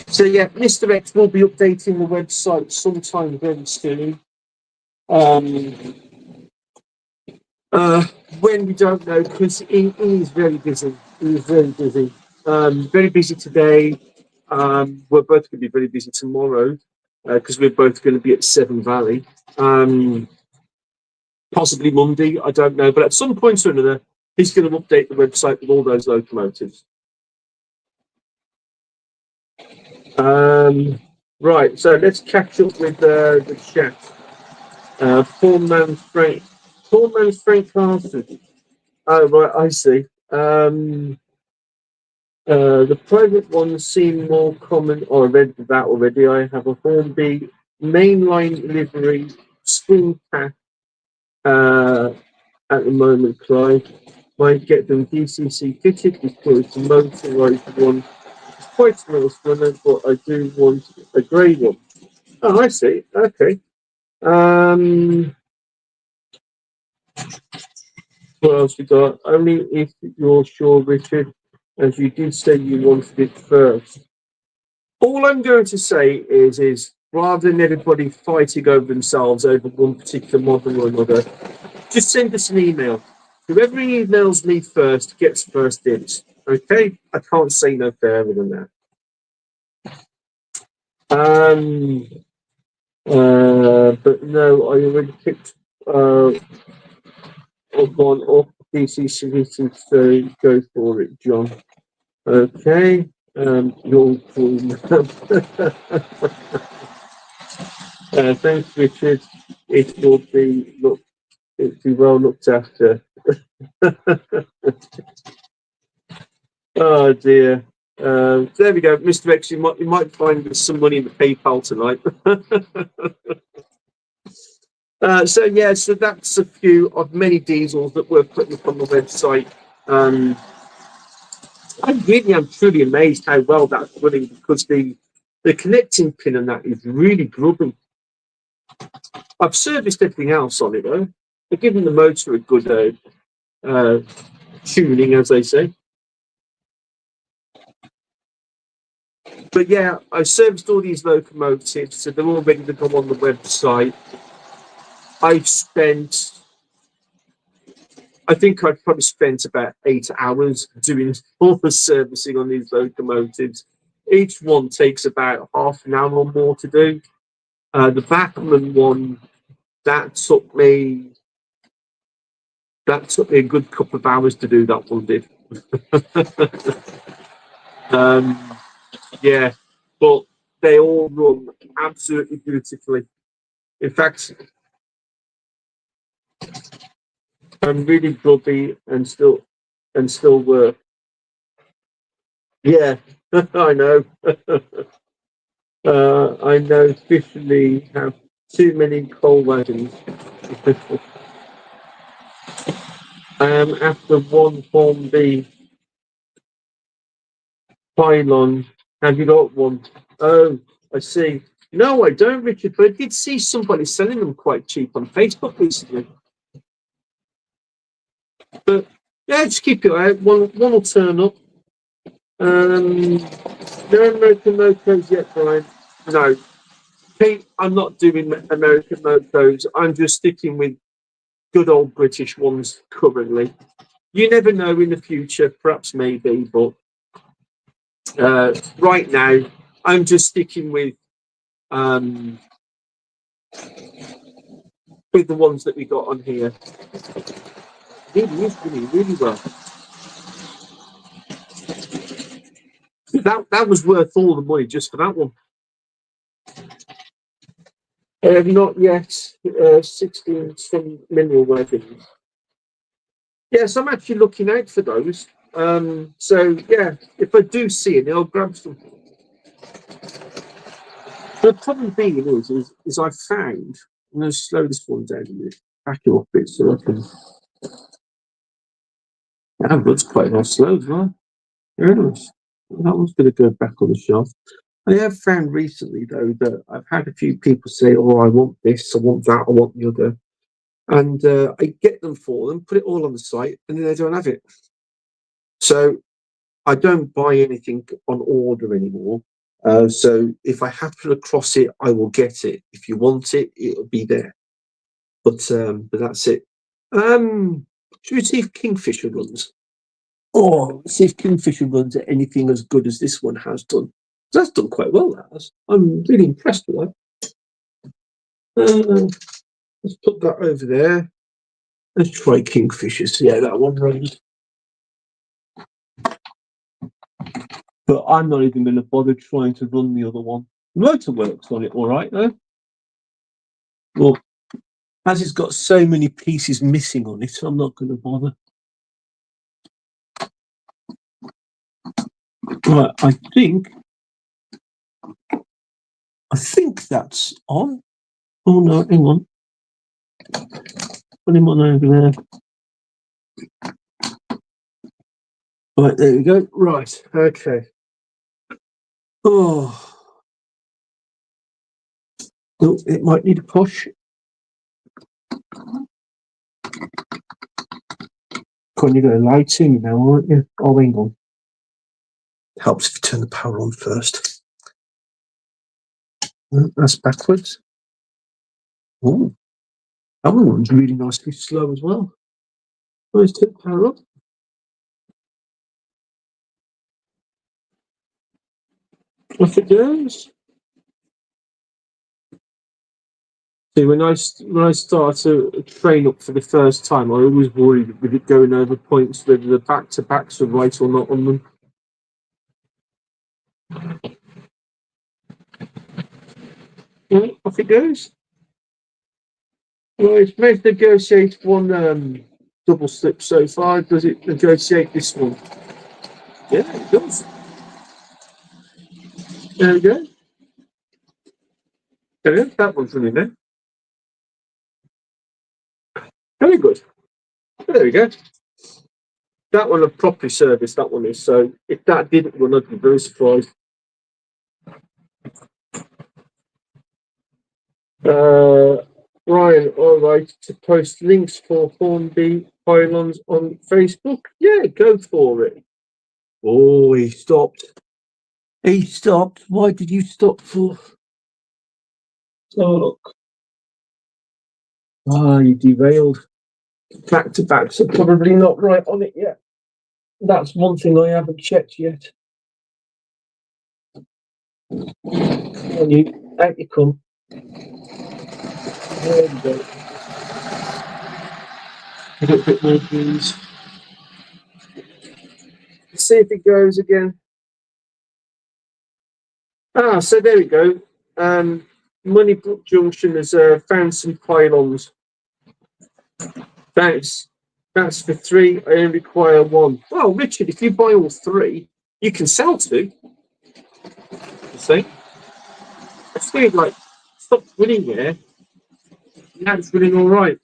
A: so yeah, Mr. X will be updating the website sometime very soon. Um, when we don't know, because he is very busy. He is very busy. Very busy today. We're both going to be very busy tomorrow because we're both going to be at Severn Valley. Possibly Monday, I don't know. But at some point or another, he's going to update the website with all those locomotives. Right, so let's catch up with the chat. Poor man's Frank Carson. Oh, right, I see. The private ones seem more common. Oh, I read that already. I have a Hornby mainline livery spring pack at the moment, Clive. Might get them DCC fitted because the motorised one is quite a nice runner, but I do want a grey one. Oh, I see. Okay. What else we got? Only if you're sure, Richard, as you did say you wanted it first. All I'm going to say is rather than everybody fighting over themselves over one particular model or another, just send us an email. Whoever emails me first gets first dibs. Okay? I can't say no further than that. But no, I already picked one off DC Solution, so go for it, John. Okay. You're cool. Thanks, Richard. It will be well looked after. Oh dear. There we go, Mr. X. You might find some money in the PayPal tonight. So that's a few of many diesels that we're putting up on the website. I really am truly amazed how well that's running because the connecting pin on that is really grubby. I've serviced everything else on it though. They're giving the motor a good tuning, as they say. But yeah, I serviced all these locomotives, so they're all ready to go on the website. I think I've probably spent about 8 hours doing all the servicing on these locomotives. Each one takes about half an hour or more to do. The Bachmann one, that took me a good couple of hours to do. That one did. Yeah, but they all run absolutely beautifully. In fact, I'm really grubby and still work. Yeah, I know. I know officially have too many coal wagons. After one Hornby pylon, have you got one? Oh, I see. No, I don't, Richard, but I did see somebody selling them quite cheap on Facebook recently. But yeah, just keep it out. One will turn up. No American locos yet, Brian. No, Pete, I'm not doing American locos. I'm just sticking with good old British ones currently. You never know in the future, perhaps maybe, but right now I'm just sticking with the ones that we got on here. Really is really well. That was worth all the money just for that one. Not yet. 16 some mineral wagons. Yes, I'm actually looking out for those. So yeah, if I do see it, I'll grab some. The problem being is I found. I'm going to slow this one down a minute, back it up a bit so I can. That looks quite nice slow as well. Very nice. That one's going to go back on the shelf. I have found recently though that I've had a few people say, "Oh, I want this, I want that, I want the other," and I get them for them, put it all on the site, and then they don't have it. So I don't buy anything on order anymore. So if I happen across it, I will get it. If you want it, it'll be there. But that's it. Should we see if Kingfisher runs? Oh, see if Kingfisher runs at anything as good as this one has done. That's done quite well. That has. I'm really impressed with that. Let's put that over there. Let's try Kingfisher. See how that one runs. But I'm not even going to bother trying to run the other one. The motor works on it all right, though. Well, as it's got so many pieces missing on it, I'm not going to bother. Right, I think that's on. Oh no, hang on. Put him on over there. Right, there we go. Right, okay. Oh, it might need a push. You're going to lighting now, aren't you? Oh, hang on. Helps if you turn the power on first. That's backwards. Oh, that one's really nicely slow as well. Let's turn the power up. Off it goes. See, when I start to train up for the first time, I always worried with it going over points whether the back to backs are right or not on them. Yeah, off it goes. Well, it's managed to negotiate one double slip so far. Does it negotiate this one? Yeah, it does. There we go. There, that one's running there. Very good. There we go. That one I've properly serviced, that one is. So if that didn't run, I'd be very surprised. Ryan, all right, to post links for Hornby pylons on Facebook? Yeah, go for it. Oh, he stopped. He stopped. Why did you stop for? Oh, look. Ah, you derailed. Back to back, so probably not right on it yet. That's one thing I haven't checked yet. Come on, you. Out you come. There we go. A little bit more grease. See if it goes again. Ah, so there we go. Moneybrook Junction has found some pylons. That's for 3. I only require 1. Well, Richard, if you buy all 3, you can sell 2. You see? It's weird, like, stop winning there. Now it's winning all right.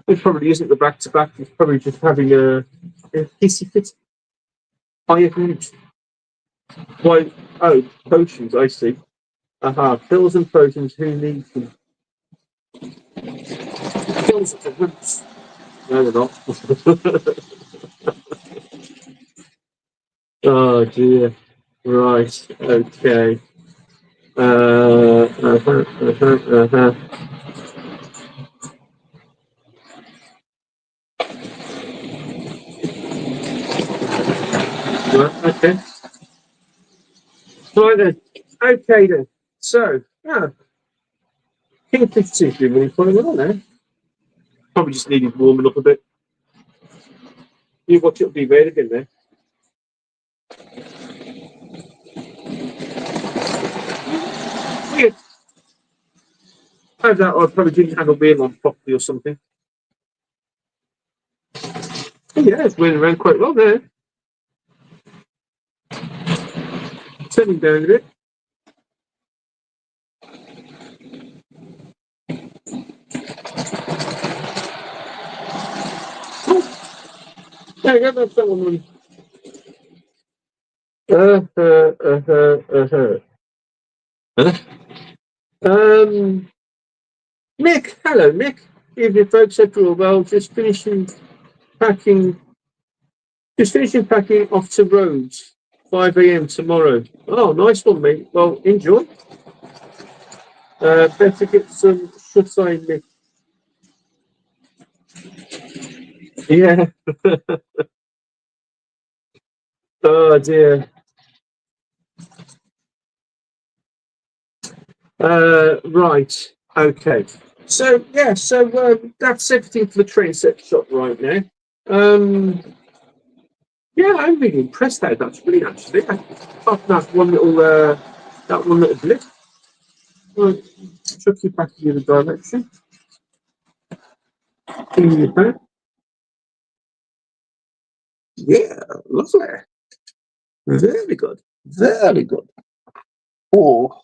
A: It probably isn't the back to back, it's probably just having a hissy fit. I agree. Why? Oh, potions, I see. Aha, pills and potions, who needs them? Pills are for wimps. No, they're not. Oh dear. Right. Okay. Uh-huh. Right, okay. Right then. Okay then. So, Kingfish seems to be really funny well there. Probably just needed warming up a bit. You watch it be red again there. Weird. I probably didn't have a wheel on properly or something. Yeah, it's went around quite well there. Turning down a bit. Yeah, yeah, that's that one. Uh, uh, uh, uh, uh, uh. Um, Mick, hello, Mick. Evening, folks. Hope you're all well. Packing, just finishing packing off to Rhodes, 5 a.m. tomorrow. Oh, nice one, mate. Well, enjoy. Better get some shut eye, Mick. Yeah. Oh dear. Right. Okay. So yeah. That's everything for the train set shop right now. Um, yeah, I'm really impressed how that's brilliant actually. Apart from that one little blip. Right, chuck you back in the other direction. In your back. Yeah, lovely. Very good. Very good. Oh,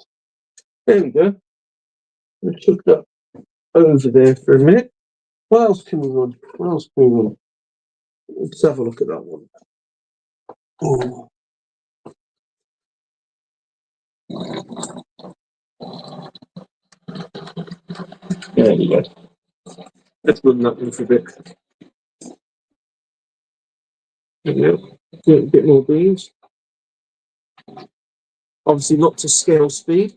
A: there we go. Let's chuck that over there for a minute. What else can we run? What else can we run? Let's have a look at that one. Oh, there we go. Let's run that one for a bit. There we go. Do a bit more beans. Obviously, not to scale speed.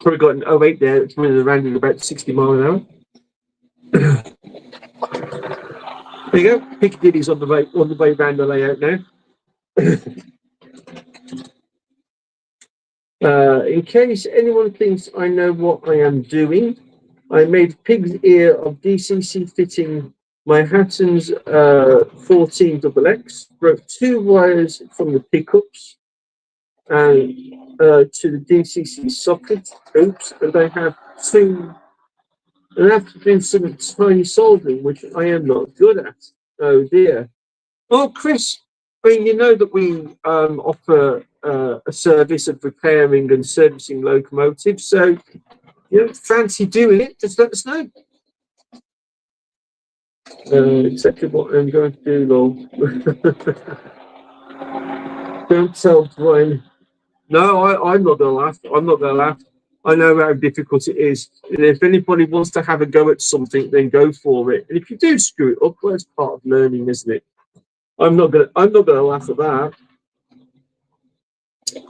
A: Probably got an 08 there. It's running around at about 60 miles an hour. There you go. Piccadilly's on the way round the layout now. In case anyone thinks I know what I am doing, I made pig's ear of DCC fitting my Hatton's 14XX, broke two wires from the pickups and to the DCC socket. Oops, and I have to do some tiny soldering, which I am not good at. Oh dear. Well, Chris, I mean, you know that we offer a service of repairing and servicing locomotives. So, you know, fancy doing it? Just let us know. Exactly what I'm going to do, lol. Don't tell Dwayne. No, I'm not going to laugh. I'm not going to laugh. I know how difficult it is. And if anybody wants to have a go at something, then go for it. And if you do screw it up, well, it's part of learning, isn't it? I'm not gonna laugh at that.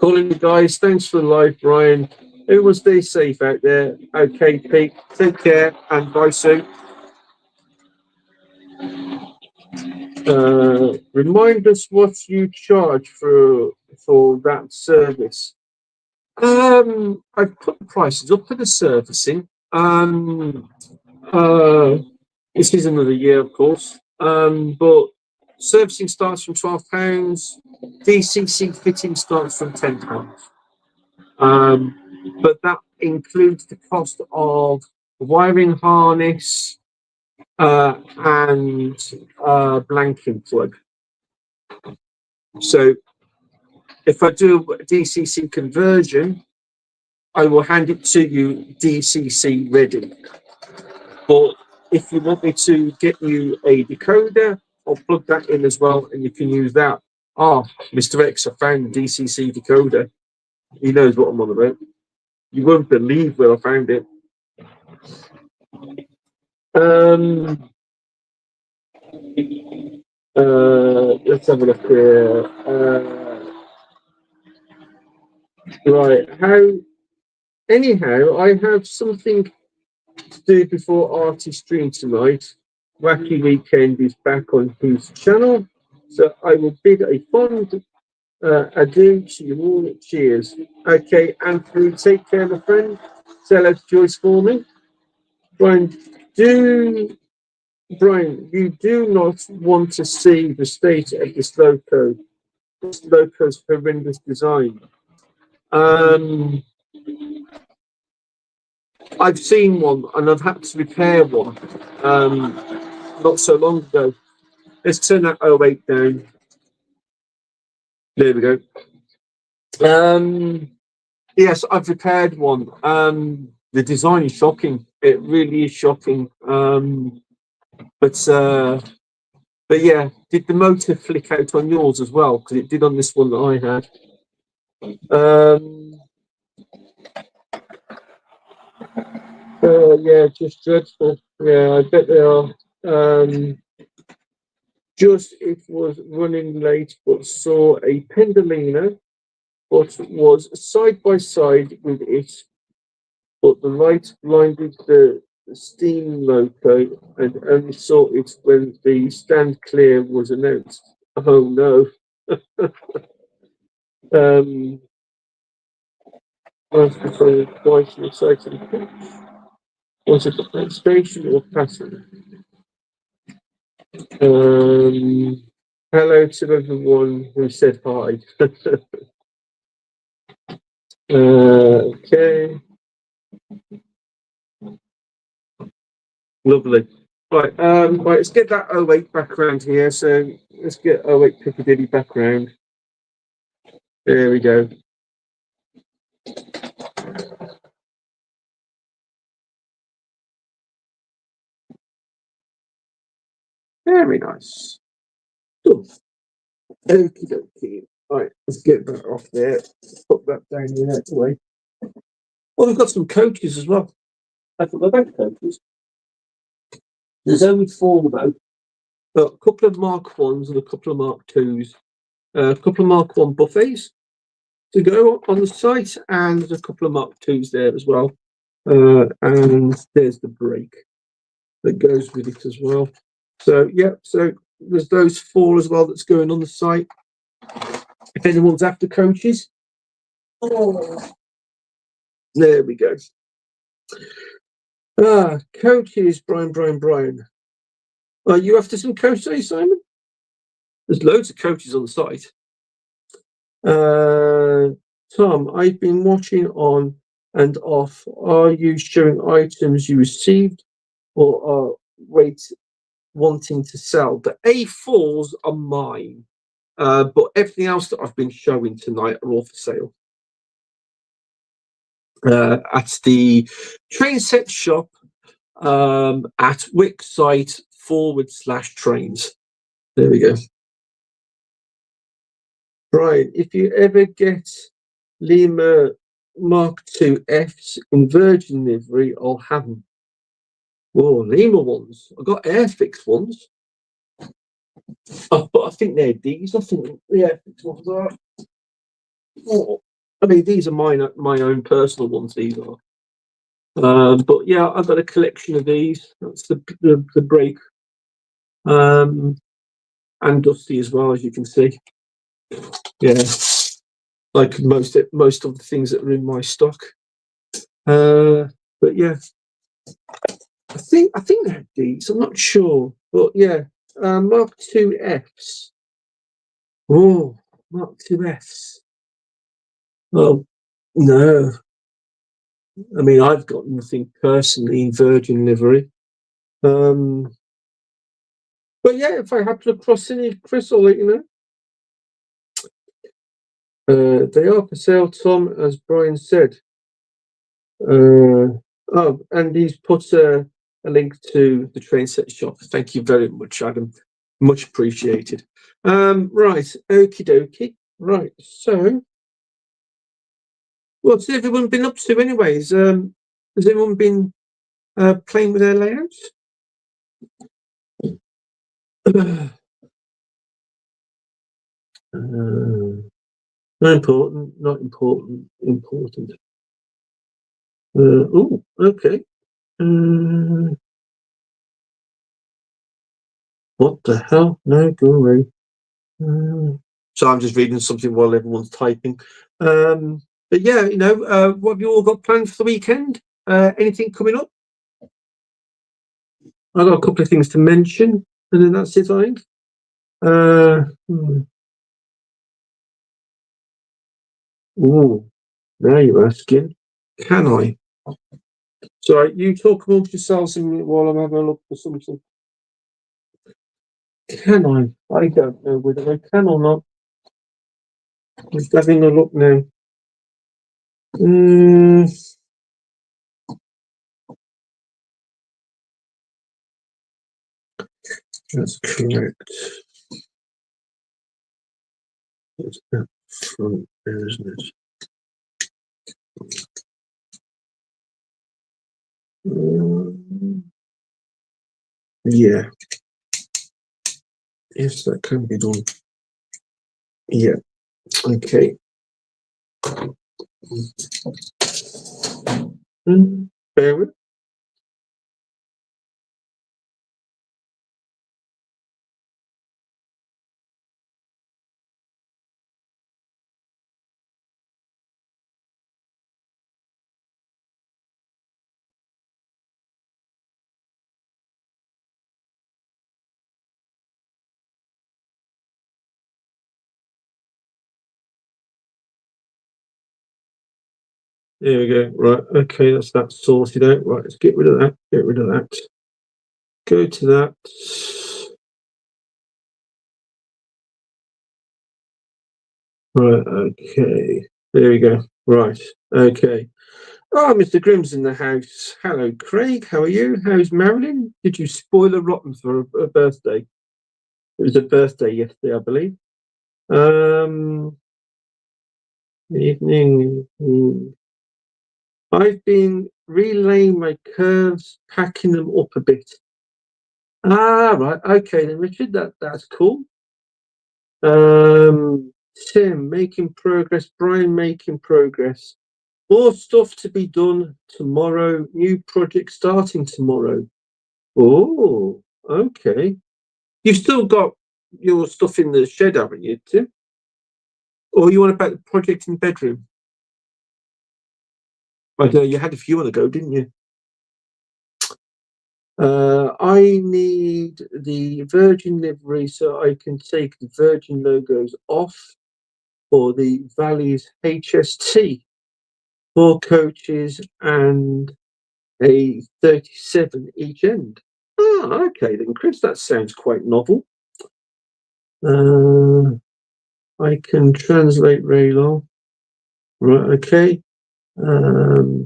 A: Calling the guys. Thanks for the live, Brian. Everyone stay safe out there. Okay, Pete. Take care and bye soon. Remind us what you charge for that service. I've put the prices up for the servicing. Uh, this is another year, of course. But servicing starts from £12. DCC fitting starts from £10. But that includes the cost of the wiring harness and blanking plug. So if I do a DCC conversion, I will hand it to you DCC ready. But if you want me to get you a decoder, I'll plug that in as well, and you can use that. Ah, Mr. X, I found DCC decoder. He knows what I'm on about. You won't believe where I found it. Um, let's have a look here. Right. Anyhow, I have something to do before Artist Stream tonight. Wacky Weekend is back on his channel. So I will bid a fond adieu to you all. Cheers. Okay, Anthony, take care, my friend. Say hello to Joyce for me. Brian, you do not want to see the state of this loco. This loco's horrendous design. Um, I've seen one and I've had to repair one not so long ago. Let's turn that 08 down. There we go. Yes, I've repaired one. The design is shocking. It really is shocking. But yeah, did the motor flick out on yours as well? Because it did on this one that I had. Yeah, just dreadful. Yeah, I bet they are. Just it was running late, but saw a Pendolino, but was side by side with it, but the light blinded the steam loco and only saw it when the stand clear was announced. Oh no. Was twice an exciting. Was it the station or passing? Hello to everyone who said hi. Okay, lovely. Right, let's get that 08 background here. So let's get 08 Piccadilly background. There we go. Very nice. Good. Okie dokie. Right, let's get that off there. Put that down here that way. Well, we've got some coaches as well. I thought they're both coaches. There's only 4 though. Got a couple of Mark 1s and a couple of Mark 2s. A couple of Mark 1 buffets to go on the site, and there's a couple of Mark 2s there as well. And there's the brake that goes with it as well. So, yeah, so there's those 4 as well that's going on the site. If anyone's after coaches. Oh, there we go. Coaches, Brian. Are you after some coaches, Simon? There's loads of coaches on the site. Tom, I've been watching on and off. Are you showing items you received or are wanting to sell? The A4s are mine, but everything else that I've been showing tonight are all for sale. At the train set shop at Wick site /trains. There we go. Brian, if you ever get Lima Mark II Fs in Virgin livery, I'll have them. Oh, Lima ones. I've got Airfix ones. But I think they're these. I think the Airfix ones are. Oh, I mean, these are my own personal ones, these are. But yeah, I've got a collection of these. That's the brake. And dusty as well, as you can see. Yeah. Like most of the things that are in my stock. But yeah. I think they're these. I'm not sure, but yeah, Mark II Fs. Oh, Mark II Fs. Oh no, I mean I've got nothing personally in Virgin livery. But yeah, if I happen across any, Chris, I'll let you know. They are for sale, Tom, as Brian said. Oh, and he's put a link to the train set shop. Thank you very much, Adam. Much appreciated. Right, okie dokie. Right, so what's everyone been up to, anyways? Has everyone been playing with their layouts? Not important. Oh, okay. What the hell? No, go away. So I'm just reading something while everyone's typing. But yeah, what have you all got planned for the weekend? Anything coming up? I've got a couple of things to mention, and then that's it, I think. Oh, now you're asking, can I? So you talk amongst yourselves while I'm having a look for something. Can I? I don't know whether I can or not. Just having a look now. That's correct. It's that front there, isn't it? Yeah. Yes, that can be done. Yeah. Okay. Bear with. There we go. Right. Okay, that's that sorted out. Right. Let's get rid of that. Get rid of that. Go to that. Right. Okay. There we go. Right. Okay. Oh, Mr. Grimm's in the house. Hello, Craig. How are you? How's Marilyn? Did you spoil a rotten for a birthday? It was a birthday yesterday, I believe. Evening. I've been relaying my curves, packing them up a bit. Ah, right. Okay, then, Richard. That's cool. Tim making progress. Brian making progress. More stuff to be done tomorrow. New project starting tomorrow. Oh, okay. You've still got your stuff in the shed, haven't you, Tim? Or you want about the project in the bedroom? I know you had a few on the go, didn't you? I need the Virgin livery so I can take the Virgin logos off for the Valleys HST. 4 coaches and a 37 each end. Ah, okay then, Chris, that sounds quite novel. I can translate Raylon. Right, okay.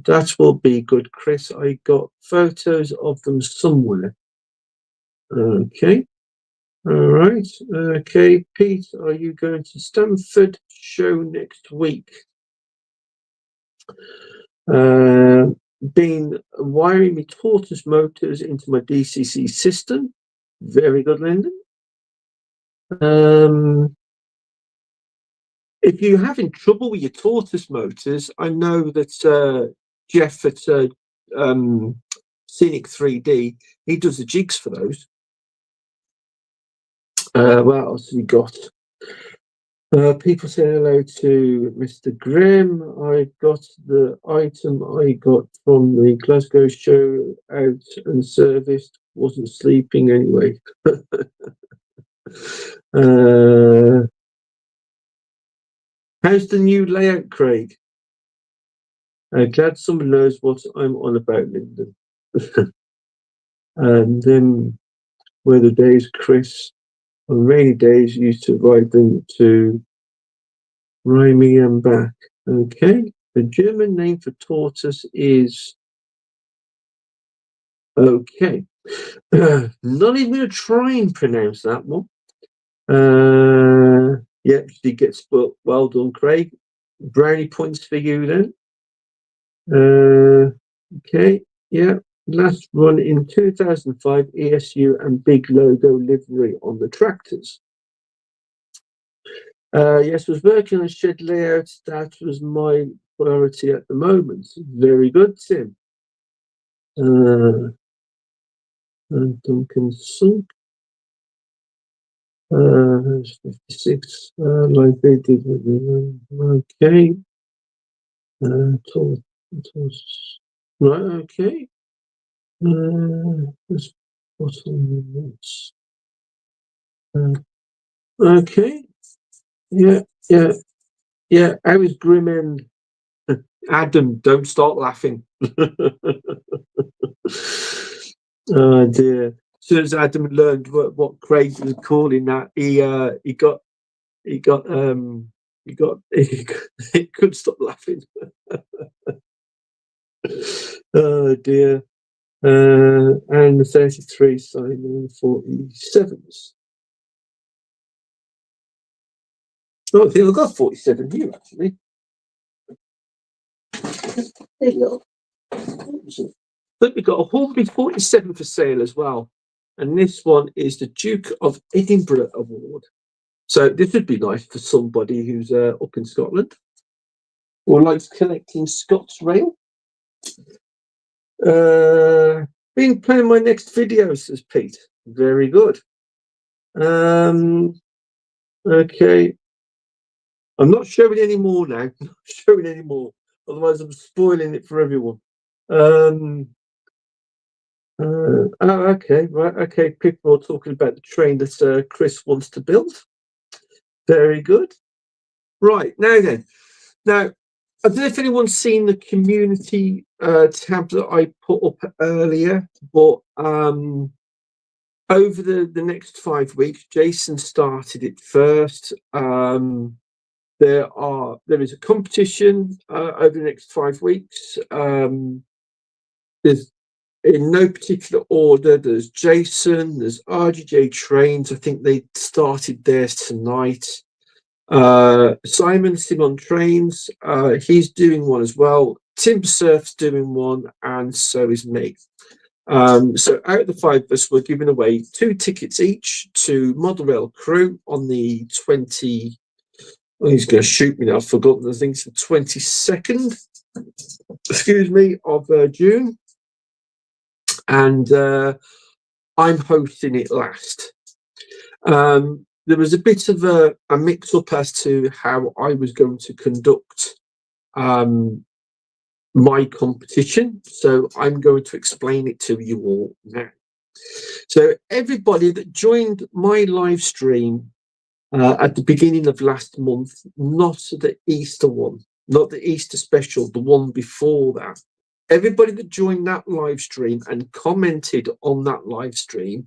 A: That will be good, Chris. I got photos of them somewhere. Okay. All right. Okay, Pete, are you going to Stanford show next week? Been wiring my tortoise motors into my DCC system. Very good, Lyndon. If you're having trouble with your tortoise motors, I know that Jeff at Scenic 3D, he does the jigs for those. What else have we got? People say hello to Mr. Grimm. I got the item I got from the Glasgow show out and serviced. Wasn't sleeping anyway. How's the new layout, Craig? Glad someone knows what I'm on about, Lyndon. And then were the days, Chris, on rainy days, used to ride them to Rhyming and back. Okay. The German name for tortoise is okay. Not even going to try and pronounce that one. Yep, she gets well done, Craig. Brownie points for you then. Okay, yeah. Last run in 2005, ESU and big logo livery on the tractors. Yes, was working on shed layout. That was my priority at the moment. Very good, Tim. And Duncan Sunk. 56, like they did with the okay. Right, okay. This bottom okay. Yeah. I was grim end. Adam, don't start laughing. Oh dear. As soon as Adam learned what Craig was calling that, he got he got he got he couldn't stop laughing. Oh dear. And the 33 Simon 47s. Oh, I think I've got 47 here actually. There you go. But we've got a Hornby 47 for sale as well. And this one is the Duke of Edinburgh Award. So this would be nice for somebody who's up in Scotland or likes collecting Scots rail. Being playing my next video, says Pete. Very good. Okay. I'm not showing any more now. I'm not showing any more. Otherwise, I'm spoiling it for everyone. Okay, right. Okay, people are talking about the train that Chris wants to build. Very good. Right, now then. Now, I don't know if anyone's seen the community tab that I put up earlier, but over the next 5 weeks, Jason started it first. There is a competition over the next 5 weeks. There's in no particular order. There's Jason, there's RGJ Trains. I think they started theirs tonight. Simon Trains, he's doing one as well. Tim Surf's doing one, and so is me. So out of the 5 of us, we're giving away 2 tickets each to Model Rail Crew on the 20. Oh, he's going to shoot me now. I've forgotten. I think it's the 22nd. Excuse me, of June. And I'm hosting it last. There was a bit of a mix-up as to how I was going to conduct my competition, so I'm going to explain it to you all now. So everybody that joined my live stream at the beginning of last month, not the Easter one, not the Easter special, the one before that, everybody that joined that live stream and commented on that live stream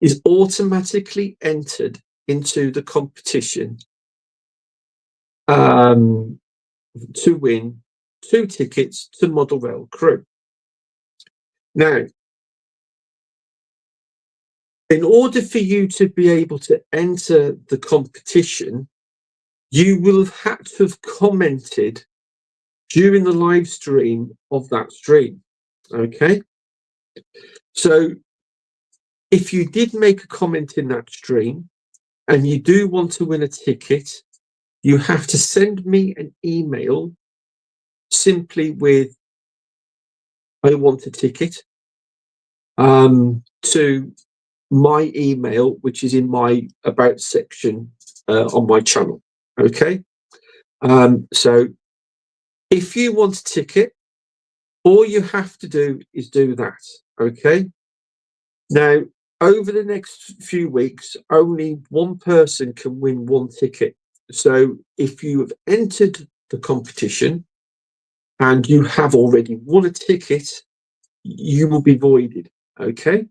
A: is automatically entered into the competition to win 2 tickets to Model Rail Crew. Now, in order for you to be able to enter the competition, you will have had to have commented during the live stream of that stream. Okay? So if you did make a comment in that stream and you do want to win a ticket, you have to send me an email simply with "I want a ticket" to my email, which is in my about section on my channel. Okay, so if you want a ticket, all you have to do is do that. Okay, now over the next few weeks, only one person can win 1 ticket. So if you have entered the competition and you have already won a ticket, you will be voided. Okay.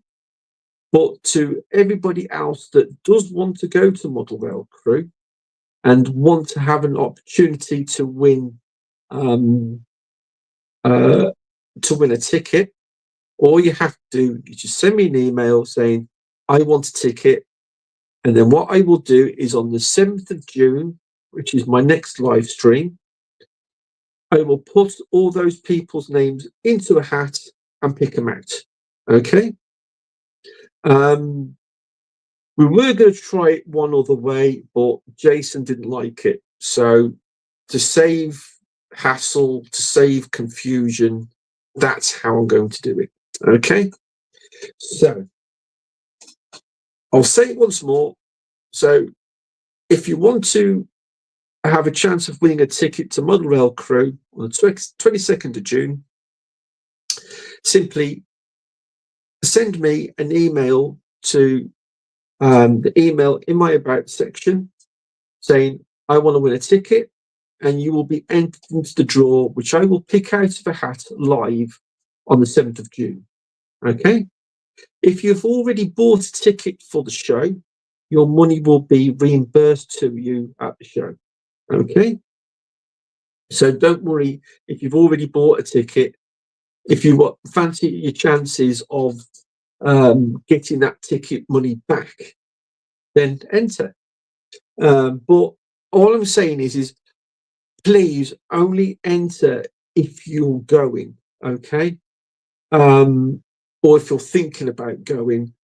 A: But to everybody else that does want to go to Model Rail Crew and want to have an opportunity to win a ticket, all you have to do is just send me an email saying, "I want a ticket." And then what I will do is on the 7th of June, which is my next live stream, I will put all those people's names into a hat and pick them out. Okay. We were going to try it one other way, but Jason didn't like it. So to save hassle, to save confusion, that's how I'm going to do it. Okay. So I'll say it once more. So if you want to have a chance of winning a ticket to Model Rail Crew on the 22nd of June, simply send me an email to the email in my about section saying, "I want to win a ticket." and you will be entered into the draw, which I will pick out of a hat live on the 7th of June. Okay? If you've already bought a ticket for the show, your money will be reimbursed to you at the show. Okay? So don't worry if you've already bought a ticket. If you fancy your chances of getting that ticket money back, then enter. But all I'm saying is please only enter if you're going, okay? Or if you're thinking about going.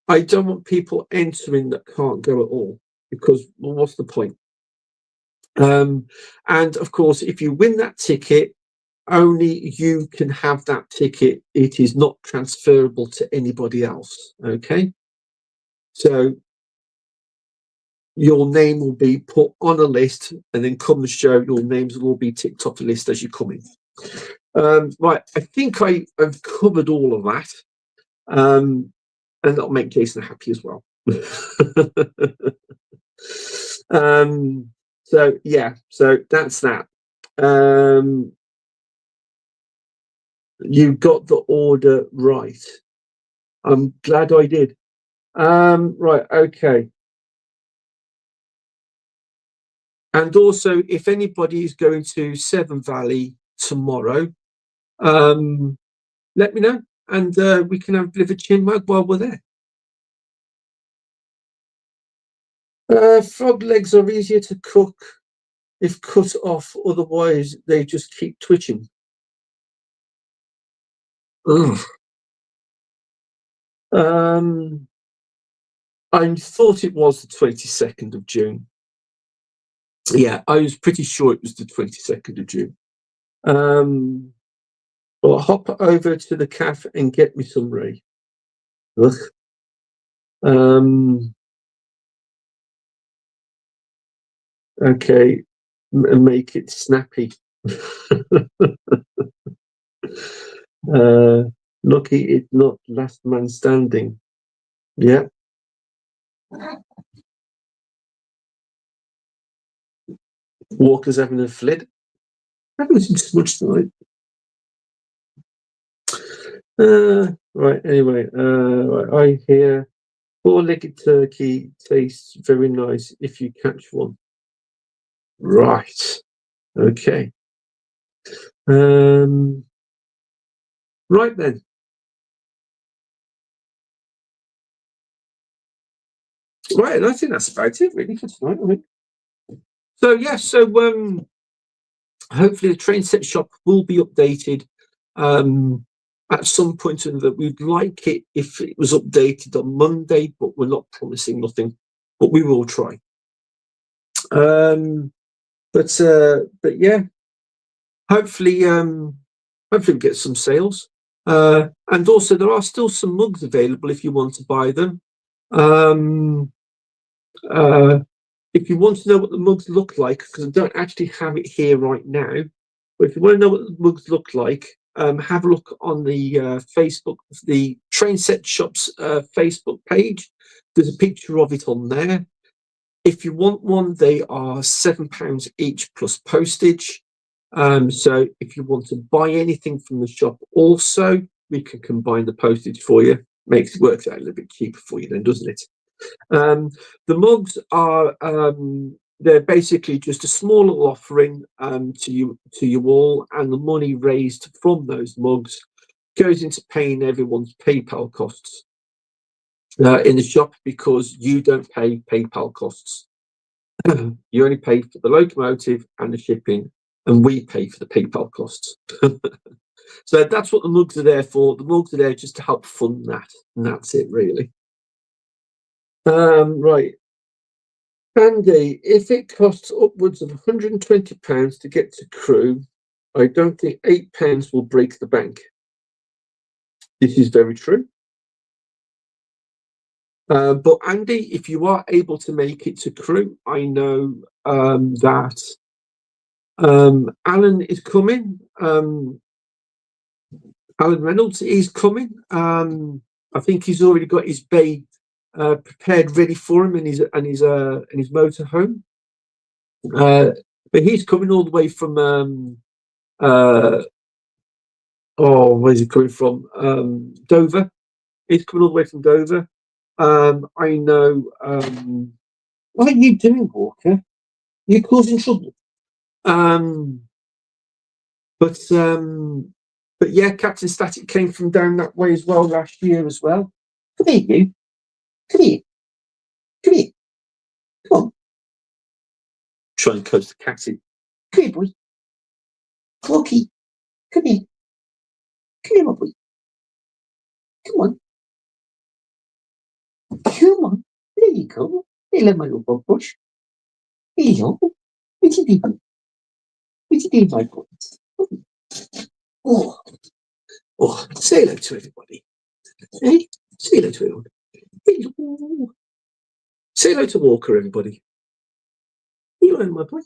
A: I don't want people entering that can't go at all, because, well, what's the point? And of course, if you win that ticket, only you can have that ticket. It is not transferable to anybody else, okay? So your name will be put on a list, and then come the show, your names will all be ticked off the list as you come in. Right, I think I have covered all of that, and that'll make Jason happy as well. So yeah, so that's that. You got the order right. I'm glad I did. Right, okay. And also, if anybody is going to Severn Valley tomorrow, let me know, and we can have a bit of a chinwag while we're there. Frog legs are easier to cook if cut off, otherwise they just keep twitching. Ugh. I thought it was the 22nd of June. Yeah, I was pretty sure it was the 22nd of June. Well, I'll hop over to the cafe and get me some Ray. Ugh. Okay, make it snappy. Lucky it's not last man standing. Yeah. Walker's having a fled. I haven't seen too much tonight. Right, anyway, right, I hear four-legged turkey tastes very nice if you catch one. Right. Okay. Right then. Right, I think that's about it really for tonight, I think. So yeah, so hopefully the train set shop will be updated at some point, and that we'd like it if it was updated on Monday, but we're not promising nothing, but we will try. But yeah, hopefully we get some sales. And also there are still some mugs available if you want to buy them. If you want to know what the mugs look like, because I don't actually have it here right now, but if you want to know what the mugs look like, have a look on the Facebook, the Train Set Shop's Facebook page. There's a picture of it on there. If you want one, they are £7 each plus postage. So if you want to buy anything from the shop also, we can combine the postage for you. Works out a little bit cheaper for you then, doesn't it? The mugs are they're basically just a small little offering to you all, and the money raised from those mugs goes into paying everyone's PayPal costs in the shop, because you don't pay PayPal costs. You only pay for the locomotive and the shipping, and we pay for the PayPal costs. So that's what the mugs are there for. The mugs are there just to help fund that, and that's it really. Right. Andy, if it costs upwards of £120 to get to Crewe, I don't think £8 will break the bank. This is very true. But Andy, if you are able to make it to Crewe, I know that Alan is coming. Alan Reynolds is coming. I think he's already got his bay prepared, ready for him, and his motorhome. But he's coming all the way from where's he coming from? Dover. He's coming all the way from Dover. I know. What are you doing, Walker? You're causing trouble. Um, but yeah, Captain Static came from down that way as well last year as well. Come here, you. Come here. Come here. Come on. Try and coach the cat in. Come here, boy. Corky. Come here. Come here, my boy. Come on. Come on. There you go. Hello, my little bug bush. Hello. What you doing? What you doing, my boy? Oh, say hello to everybody. Hey, say hello to everyone. Hello. Say hello to Walker, everybody. You and my boy.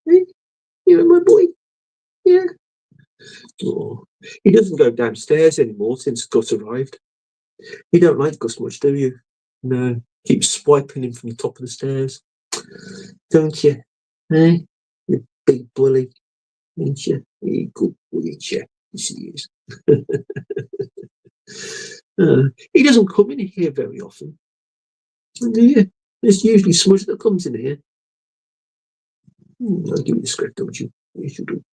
A: Hey, you and my boy. Yeah. Oh, he doesn't go downstairs anymore since Gus arrived. You don't like Gus much, do you? No. Keep swiping him from the top of the stairs. Don't you? Hey, you big bully. Ain't you? You good boy, ain't you? Yes, he is. He doesn't come in here very often. Do you? It's usually Smudge that comes in here. I'll give you the script, don't you? Yes, you do.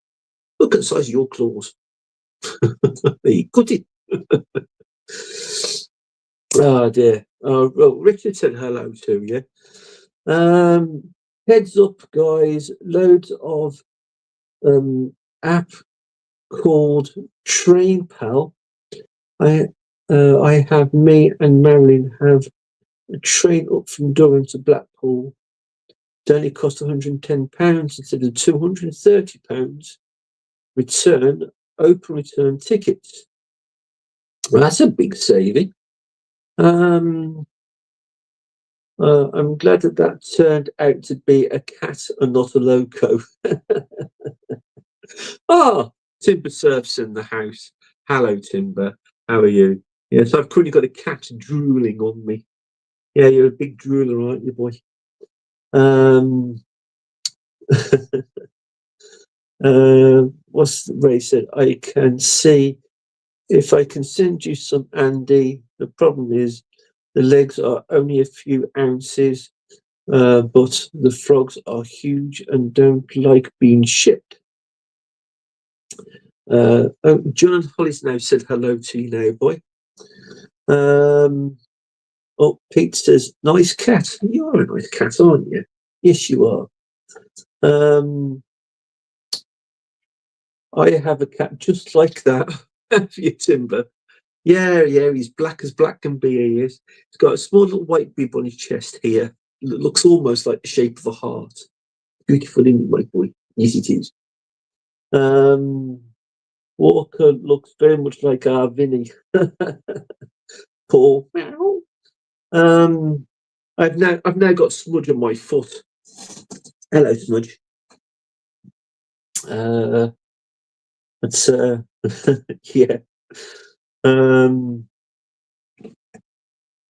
A: Look at the size of your claws. You cut it. Oh dear. Oh, well, Richard said hello to you. Heads up, guys. Loads of app called Train Pal. I have me and Marilyn have a train up from Durham to Blackpool. It only cost £110 instead of £230. Return, open return tickets. Well, that's a big saving. I'm glad that turned out to be a cat and not a loco. Timber Surf's in the house. Hello, Timber. How are you? Yes, I've currently got a cat drooling on me. Yeah, you're a big drooler, aren't you, boy? What's Ray said? I can see if I can send you some Andy. The problem is the legs are only a few ounces, but the frogs are huge and don't like being shipped. John Hollis now said hello to you now, boy. Pete says, nice cat. You are a nice cat, aren't you? Yes, you are. I have a cat just like that. For you, Timber. Yeah, he's black as black can be, he is. He's got a small little white bib on his chest here. It looks almost like the shape of a heart. Beautiful, isn't it, my boy? Yes, it is. Walker looks very much like our Vinny. Paul. I've now got Smudge on my foot. Hello, Smudge. It's yeah.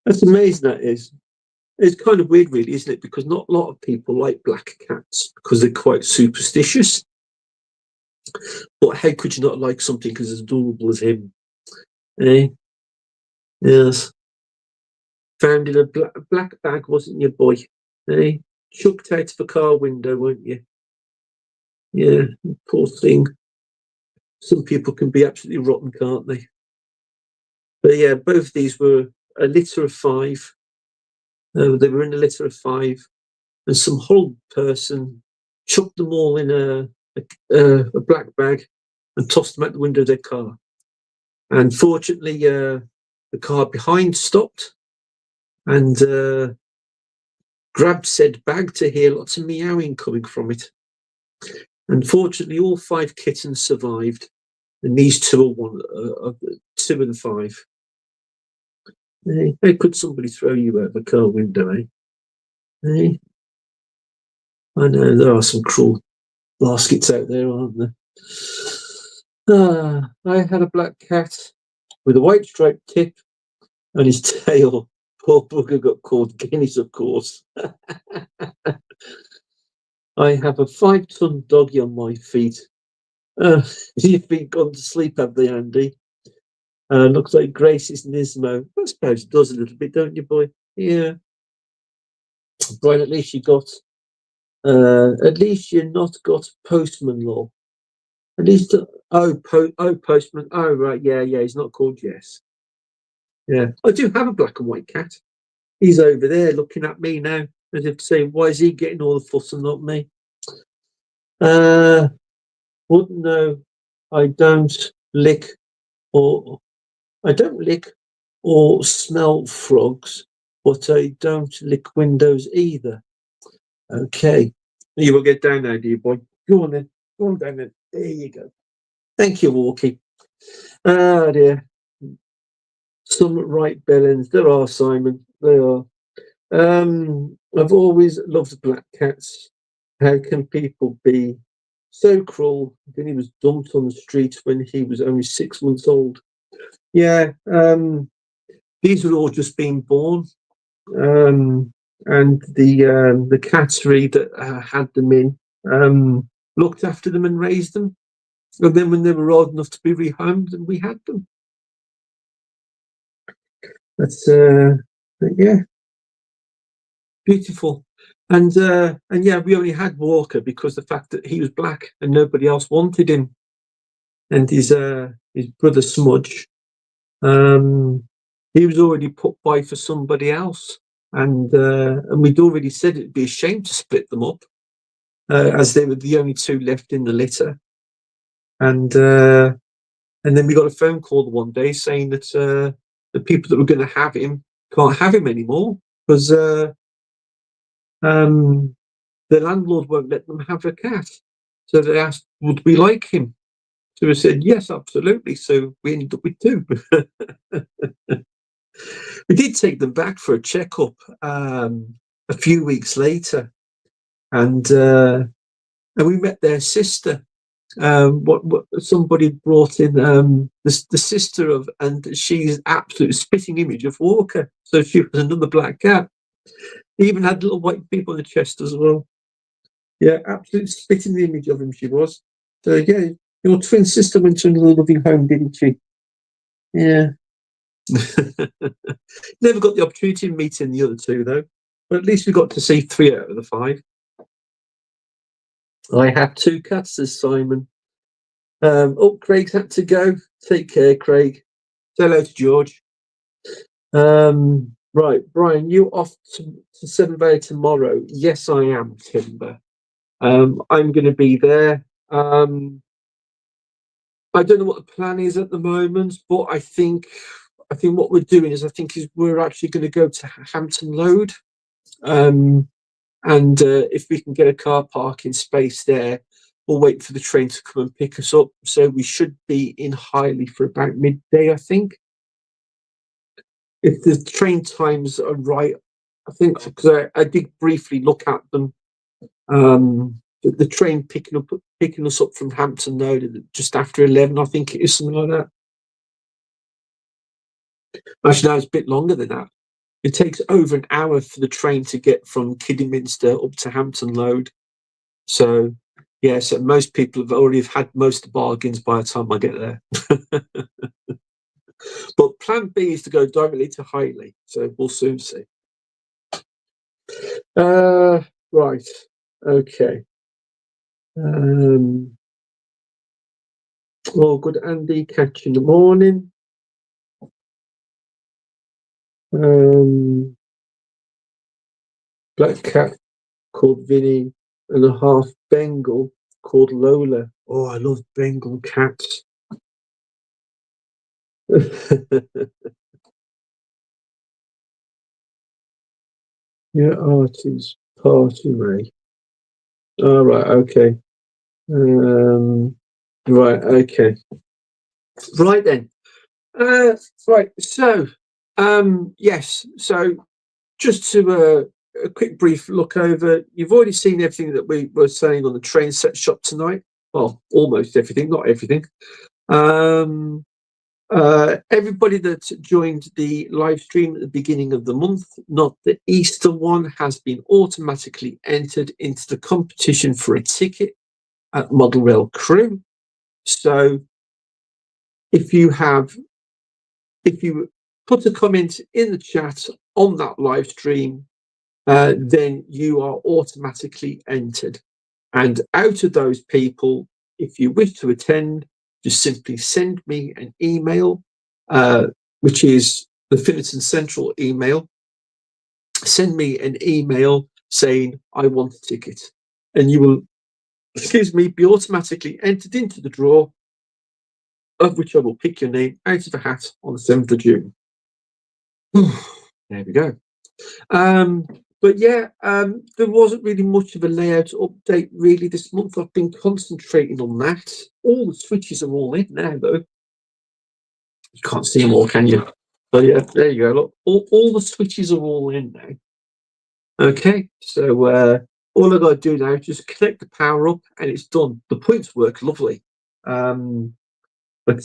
A: That's amazing. That is. It's kind of weird, really, isn't it? Because not a lot of people like black cats because they're quite superstitious. But how could you not like something as adorable as him? Eh? Yes. Found in a black bag, wasn't you, boy? Eh? Chucked out of the car window, weren't you? Yeah, poor thing. Some people can be absolutely rotten, can't they? But yeah, both these were a litter of 5. They were in a litter of 5, and some horrible person chucked them all in a black bag and tossed them out the window of their car. And fortunately, the car behind stopped and grabbed said bag to hear lots of meowing coming from it. Unfortunately, all 5 kittens survived, and these 2 are 2 of the 5. How could somebody throw you out the car window, eh? I know there are some cruel baskets out there, aren't there? I had a black cat with a white striped tip and his tail. Poor bugger got called Guinness, of course. I have a 5-ton doggy on my feet. Your feet gone to sleep, have they, Andy? Looks like Grace is Nismo. I suppose it does a little bit, don't you, boy? Yeah. Brian, at least you got. At least you're not got postman law. At least, postman. Oh, right, yeah, he's not called Jess. Yeah, I do have a black and white cat. He's over there looking at me now, as if to say, why is he getting all the fuss and not me? Wouldn't know. I don't lick or I don't lick or smell frogs, but I don't lick windows either. Okay, you will get down now, dear boy. Go on then. Go on down then. There you go. Thank you, Walkie. Ah, dear. Some right bellends. There are, Simon. They are. I've always loved black cats. How can people be so cruel? Then he was dumped on the street when he was only 6 months old. Yeah, these were all just being born, and the cattery that had them in looked after them and raised them, and then when they were old enough to be rehomed, and we had them. That's yeah, beautiful. And yeah, we only had Walker because the fact that he was black and nobody else wanted him, and his brother Smudge, he was already put by for somebody else, and we'd already said it'd be a shame to split them up, as they were the only two left in the litter, and then we got a phone call one day saying that the people that were going to have him can't have him anymore because the landlord won't let them have a cat. So they asked, would we like him? So we said, yes, absolutely. So we ended up with two. We did take them back for a checkup a few weeks later, and we met their sister. What somebody brought in the sister of, and she's absolute spitting image of Walker. So she was another black cat. He even had little white people on the chest as well. Yeah, absolute spitting image of him she was. So yeah, your twin sister went to another loving home, didn't she? Yeah. Never got the opportunity of meeting the other two though. But at least we got to see 3 out of the 5. I have 2 cats, says Simon. Craig's had to go. Take care, Craig. Say hello to George. Right, Brian, you off to Seven Bay tomorrow? Yes, I am, Timber. I'm going to be there. I don't know what the plan is at the moment, but I think what we're doing is we're actually going to go to Hampton Road, and if we can get a car parking space there, we'll wait for the train to come and pick us up. So we should be in Highley for about midday, I think. If the train times are right, I think, because I did briefly look at them. The train picking us up from Hampton Road just after 11, I think it is, something like that. Actually, no, it's a bit longer than that. It takes over an hour for the train to get from Kidderminster up to Hampton Road. So, yeah, so most people have already had most of the bargains by the time I get there. But plan B is to go directly to Highley, so we'll soon see. Right, okay. Oh, good, Andy. Catch you in the morning. Black cat called Vinny and a half Bengal called Lola. Oh, I love Bengal cats. Yeah, Artie's party, Ray. All right, okay. Right, okay. Right then. Right, so yes, so just to a quick brief look over, you've already seen everything that we were saying on the train set shop tonight. Well, almost everything, not everything. Everybody that joined the live stream at the beginning of the month, not the Easter one, has been automatically entered into the competition for a ticket at Model Rail Crew. So if you put a comment in the chat on that live stream, then you are automatically entered. And out of those people, if you wish to attend, just simply send me an email, which is the Finnerton Central email. Send me an email saying, I want a ticket. And you will, be automatically entered into the draw, of which I will pick your name out of a hat on the 7th of June. There we go. But yeah, there wasn't really much of a layout update really this month. I've been concentrating on that. All the switches are all in now, though. You can't see them all, can you? But yeah, there you go. Look, all the switches are all in now. Okay, so all I've got to do now is just connect the power up, and it's done. The points work lovely. But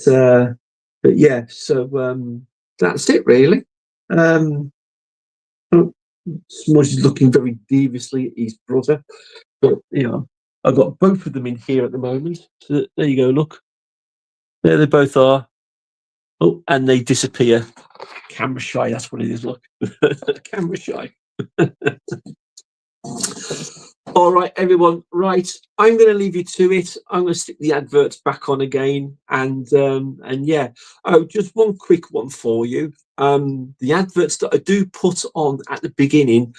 A: yeah, so that's it really. Smudge is looking very deviously at his brother, but I've got both of them in here at the moment. So there you go. Look, there they both are. Oh, and they disappear. Camera shy. That's what it is. Look, camera shy. All right, everyone. Right, I'm going to leave you to it. I'm going to stick the adverts back on again, and yeah. Oh, just one quick one for you. The adverts that I do put on at the beginning,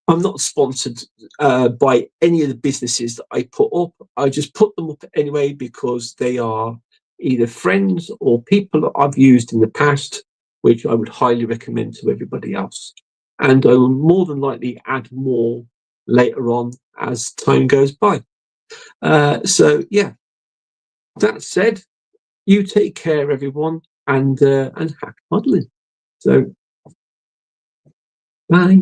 A: I'm not sponsored by any of the businesses that I put up. I just put them up anyway because they are either friends or people that I've used in the past, which I would highly recommend to everybody else. And I will more than likely add more later on as time goes by. So yeah, that said, you take care, everyone, and happy modelling. So bye.